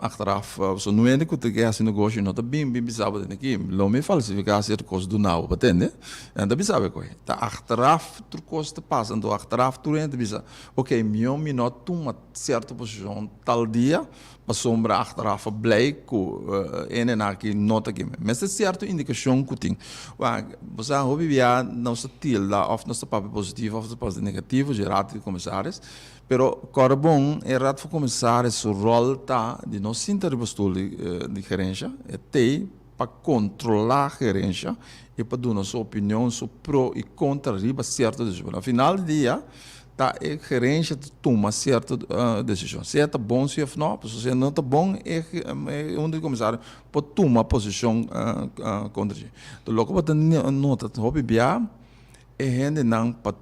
achteraf, so não é que tu quer assim negócio, não está bem bizarro aqui, não me falsificar certa coisa do não, entende? Ainda bizarro coi. Tá achteraf, tu coisa está passando, achteraf, tu ainda bizarro. Ok, meu minuto uma certa posição tal dia, para sombra achteraf blij com aqui nota aqui, mas é certa indicação que tem. Você hobby via não se tilda, ou não se papel positivo, ou se papel negativo, gerado de comissários. Pero bom é rato começar esse rol tá de não se interpostul de gerência, é ter para controlar a gerência e para dar nossa opinião sobre pro e contra riba certa decisão. No final do dia, tá a gerência toma certa decisão. Se é bom, se não, se não é bom, é onde o comissário pode tomar posição contra ele. Então, logo para nota, hobby bia é gente não para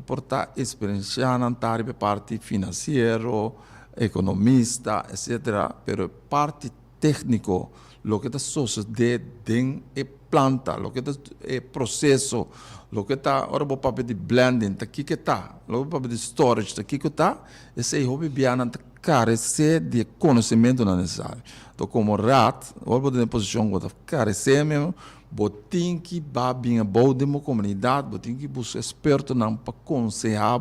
portar experiência na parte financeira, economista, etc. Pero parte técnico, lo que está sucede dentro é planta, lo que é processo, lo que está agora o papel de blending, tá aqui que está, o papel de storage, tá aqui que está, esse hobby biana carece de conhecimento necessário. Então, como rat, agora tem posição que carece mesmo. Botim que babinha boa de uma comunidade, botim que busca experto não para aconselhar,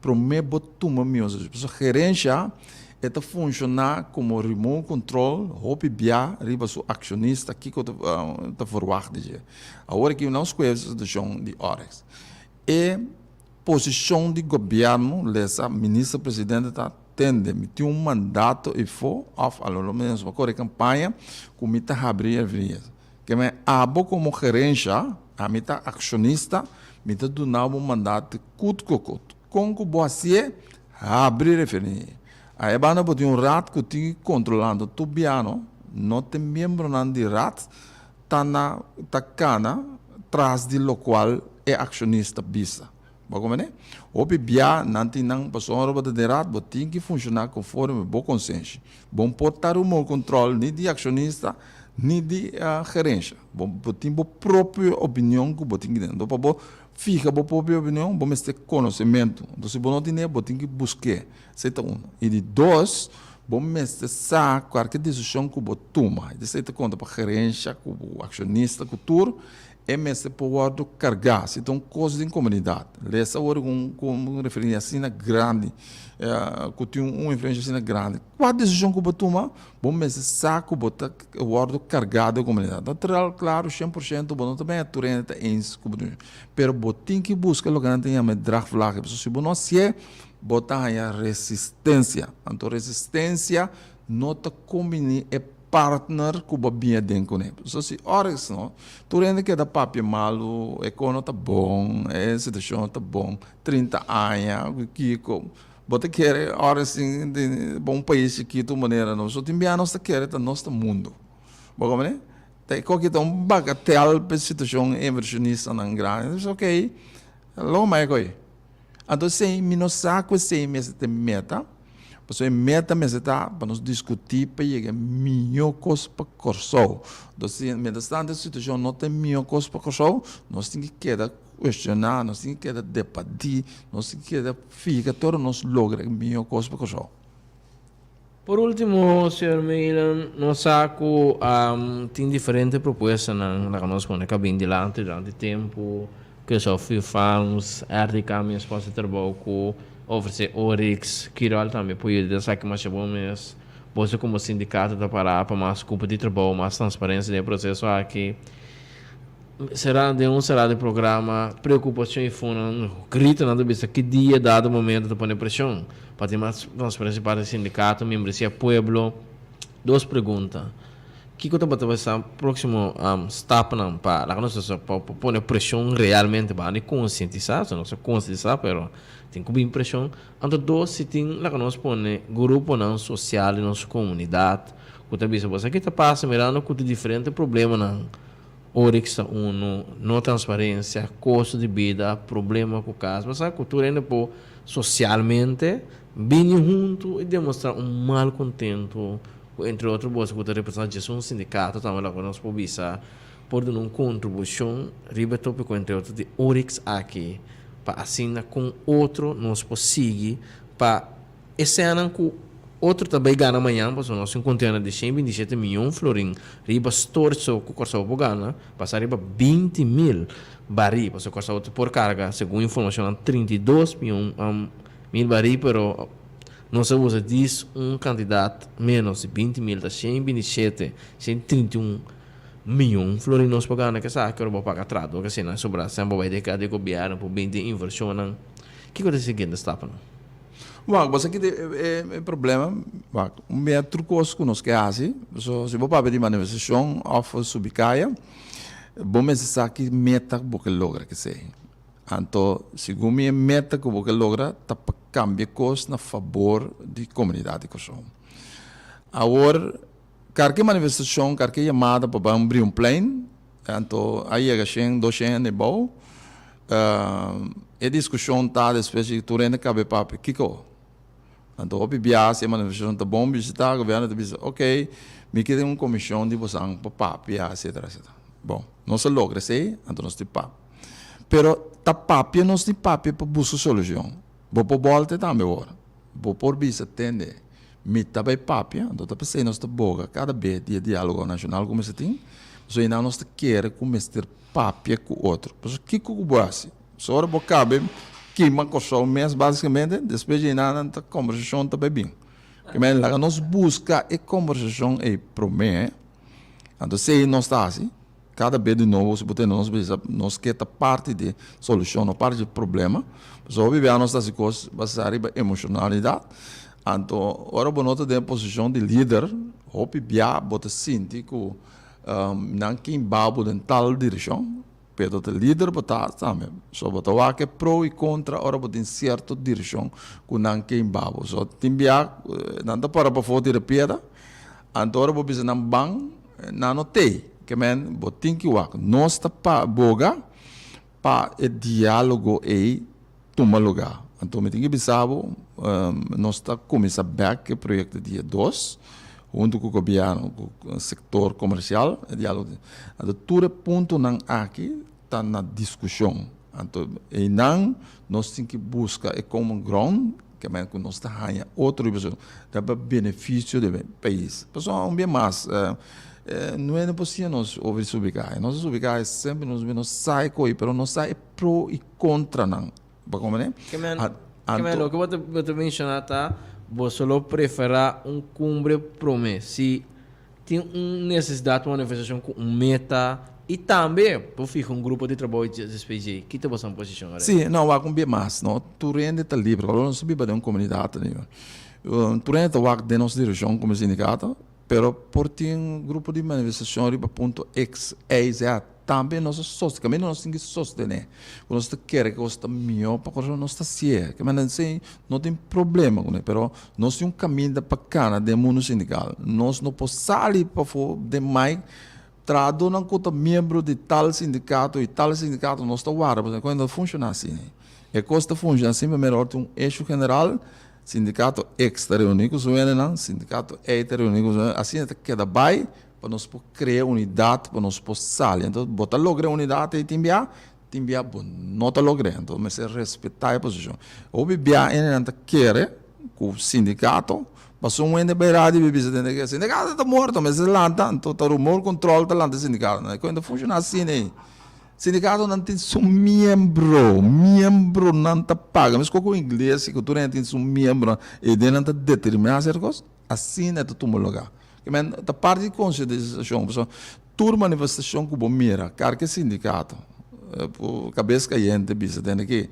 para me botar meus. A gerência é funcionar como remote control, hobby bia, riba su acionista aqui que está forward de. Agora que não escolhe a situação de horas. E posição de governo, essa ministra-presidente está tende, tem um mandato e for off, algo menos uma corre campanha, como está abrir que me abo como gerência, a mim tá acionista, me tá dando um mandato cut. Com que você abrir referência. Aí bana pode rat que te controlando tu biano, não tem membro nan de rat, tá cana, traz de lo qual é acionista bisa. Como né? O bia nanti nang pessoa rouba de rat, tem que funcionar conforme bom consenso. Bom portar o meu controle nem de acionista nem de gerência. Bom, tem a própria opinião que você tem que ter. Então, para fica a própria opinião, vamos ter conhecimento. Então, se você não tem, você tem que buscar. Certo? E de dois, vamos ter qualquer decisão que você toma. De certa conta, para a gerência, com o acionista, com tudo, é mesmo para carregar. Então, coisas em comunidade. Essa hora, com referência assim, grande, que tem uma influência assim grande. Qual decisão que você toma, vamos saco botar o ordem carregado da comunidade. Então, claro, 100%, você também é turenta em isso. Pero você tem que buscar o que não tem a medrar flaca. Se você não se botar a resistência. Então, resistência não está combinando partner que o bia dentro com ele. So, se horas não, tu rende que da papi malo, econo tá bom, a situação tá bom, 30 anos, que bota querer horas assim de bom país que tu maneira não, só tem bia nossa querer tá nosso mundo. Bom como né? Tem qualquer um bagatel para situação inversionista não grande, ok? Logo mais coi. Então sem minosaco sem mês de meta. Porque meta está para nos discutir para chegar melhor coisa para Corsol. Então, mientras a situação não tem melhor coisa para Corsol, nós temos que questionar, nós temos que debater, nós temos que ficar todo nós logra melhor coisa para Corsol. Por último, Sr. Milan, nós saco tem diferentes propostas na nós quando acabamos durante tempo, que só fizemos, caminhos para o trabalho oferecer Orix, Kirol também pode deixar que mais bom mês. Você como sindicato da parar para mais culpa de trabalho, mais transparência do processo aqui. Será de programa, preocupação e fundo, grito na dúvida que dia dado momento de pôr pressão para ter mais transparência para o sindicato, membresia pueblo. Duas perguntas. Que coisa para o próximo step para pôr pressão realmente para conscientizar, não só conscientizar, pero tem que ter pressão. Então, dois, se tem lá que nós põe grupo não social em nossa comunidade, que também você que está passando mirando com diferentes problemas não, orix não transparência, custo de vida, problema com o caso, mas a cultura ainda por socialmente vir junto e demonstrar mal contento entre outros, você que representa um sindicato, também lá com nós pobisa, por dar uma contribuição, riba tópico entre outros de Orix aqui, para assim com outro nós conseguir, para esse ano com outro também ganha amanhã, porque nós encontramos de 127 milhões de florim, riba storzo com o corso gana, passar riba 20 mil barris, porque o corso por carga, segundo informação, 32 mil barris, pero não se usa diz candidato menos de 20 mil, da 127, 131 milhões florinos para ganhar, que sabe que eu vou pagar trado, que se não sobrar, sempre vai ter que governo por 20 inversão, que coisa seguinte está para Bom, você aqui é problema, um bem trucoso que nós queremos, se você vai para a manifestação, of subicaia, bom pensar que meta que logra que sei. Então, segundo minha meta que você logra, tá para cambiar coisas na favor da comunidade que são. Agora, qualquer manifestação, qualquer chamada para abrir um plane, então aí é que 200 e bom, a discussão está depois de tu rende cabe para Kiko. Então, o PBA, se a manifestação está bom, visitar, o governo diz, ok, me queda uma comissão de você para papo, etc. Bom, não se logra isso, então nós temos papo. Pero, ta papo, nós temos papo para buscar solução. Vou por volta também agora. Vou por bisa atender. Me também papo, então tá pensando nós tá boga, cada vez de diálogo nacional como se tem, so ainda nós quer começar papo com o outro. Porque que o base, só hora por cabe que uma coisa mês basicamente, depois de nada a conversação tá bem. Que men lá nós busca a conversação é promete. Então se nós está assim, cada vez de novo se botar nós quer parte de solução, não parte de problema. Só viver nós das coisas, basta arriba emocionalidade. Então, ora bom nota de posição de líder, hope bia bota sintico, não quem babo de tal direção, pero o líder bota também, só bota o que pro e contra, ora bota em certa direção, com não quem babo, só tem bia, não dá para foto de piada, então ora bota não bang, não notei, que men botin que o nós está para boga, para o diálogo e tomar lugar. Então, me tem que pensar, nós estamos começando o projeto dia 2, junto com o governo, com o setor comercial, diálogo. Então, todo ponto não aqui está na discussão. Então, e não, nós temos que buscar a common ground, que é nós está ganhando outra pessoa, para benefício do país. Pessoal, bem mais, não é possível nós ouvir subicar. Nós subicar sempre nós sai com mas nós sai pro e contra não. Que o que você mencionar tá, você só prefere cumbre promessa. Se tem necessidade de uma manifestação com meta e também por ficar grupo de trabalho de SPG, que tem você posição? Sim, não, há bem mais, não. Tu rende tá livre, não se vive de uma comunidade, né? Tu rende tá de nossa direção como sindicato, pero por ter grupo de manifestação riba ponto X, Y, Z, também nós sostemos, também nós temos que sostener. Nós queremos que você melhor para que nós está certo. Que mas assim, não tem problema com ele, pero nós temos caminho para cá do mundo sindical. Nós não podemos sair para fora de mais trado não conta membro de tal sindicato e tal sindicato nós está guarda, porque quando funciona assim, é costa funciona assim, melhor tem um eixo general. Sindicato X está reunido, sindicato E está reunido, assim até queda bem para nós criar unidade, para nós sair. Então, botar logo unidade e timbiar bom, não está logo. Então, mas é respeitar a posição. O bibia ainda quer com o sindicato, passou um ano de beirada e bibia o sindicato está morto, mas lá está, então está rumor, controle está lá do sindicato. Quando funciona assim, né? Sindicato não tem seu membro não está paga, mas qual é o inglês que tu não tem seu membro e ele não está determinado certas coisas, assim é tu lugar. Que men da parte de conscientização, pessoal, toda manifestação que bom mira, que sindicato, por cabeça caiente bisa tem aqui.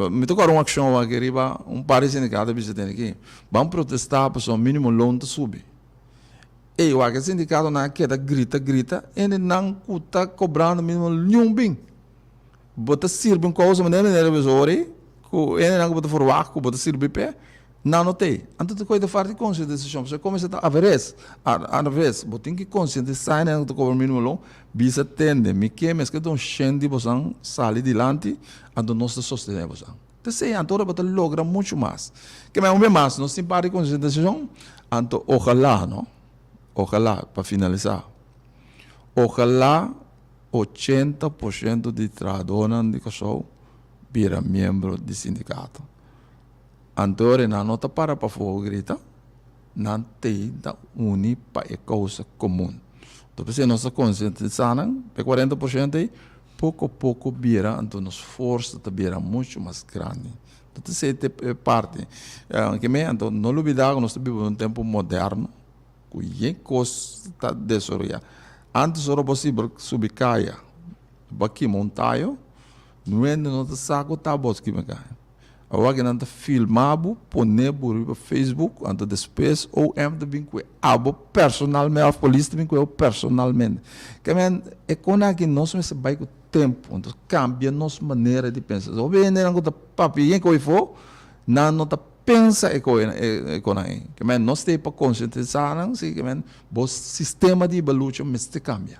Me tocou uma ação aqui riba, par de sindicato bisa tem aqui. Vamos protestar, pessoal, mínimo loan tá subir. E o que sindicato na queda grita, ele não está cobrando mínimo nenhum bem. Bota sirve um coisa, mas ele pessoa, ele não bota forward, bota sirve pé. Não tem. Então, tu coisa de parte de conscientização. Você começa a vez, você tem que conscientizar, né? Tu cobra mínimo longo, bisa tende, me que mas que tu enchendo você sair dilante, então nós te sostenemos você. Então, se então você logra muito mais. Que mais mais, nós temos parte de conscientização, então ojalá, não? ojalá, para finalizar, ojalá 80% de trabajadores de Kosovo vira membro do sindicato. Antônio, não está para fogo grita, não tem da uni para a causa comum. Então, se nós conscientizamos, 40% aí, pouco a pouco vira, então nos força a vira muito mais grande. Então, essa é parte. Então, não olvidar que nós vivemos um tempo moderno, que coisa está desarrollada. Antes era possível subir caia, aqui montaio, não é no saco tá bom que me cai. Agora que não está filmado, poner por Facebook, antes depois ou também com abo personalmente, a polícia também com personalmente. Que é quando que nós se vai com o tempo, então cambia nossa maneira de pensar. O bem não está papi, que for, não está pensa que nós temos para conscientizar, que o sistema de luta se cambia.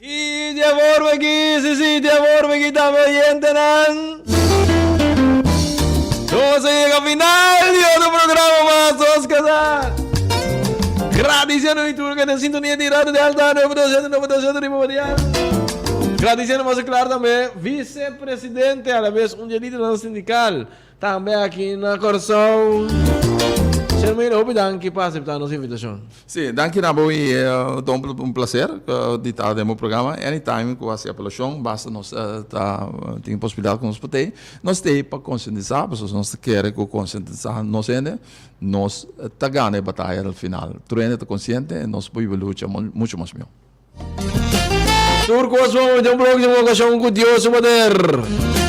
E de amor aqui, sim, de amor aqui também, entenan. Vamos a llegar al final de otro programa más, Oscar. Agradeciendo y tú que en sintonía de radio de alta 9.200 primordial. Agradeciendo más claro también, vicepresidente, a la vez un líder sindical, también aquí en la Corsão. Senhor Meira, obrigado por aceitar a nossa invitação. Sim, danke Nabo, é um prazer de estar no programa. Anytime que você apelação, basta nós tem possibilidade que nós podemos. Nós temos para conscientizar, pessoas nós querem que conscientizar nós ainda, nós tá ganhando a batalha no final. Tu ainda está consciente, nós podemos lutar muito mais meu. Turcos, vamos ter um programa com o Deus poder.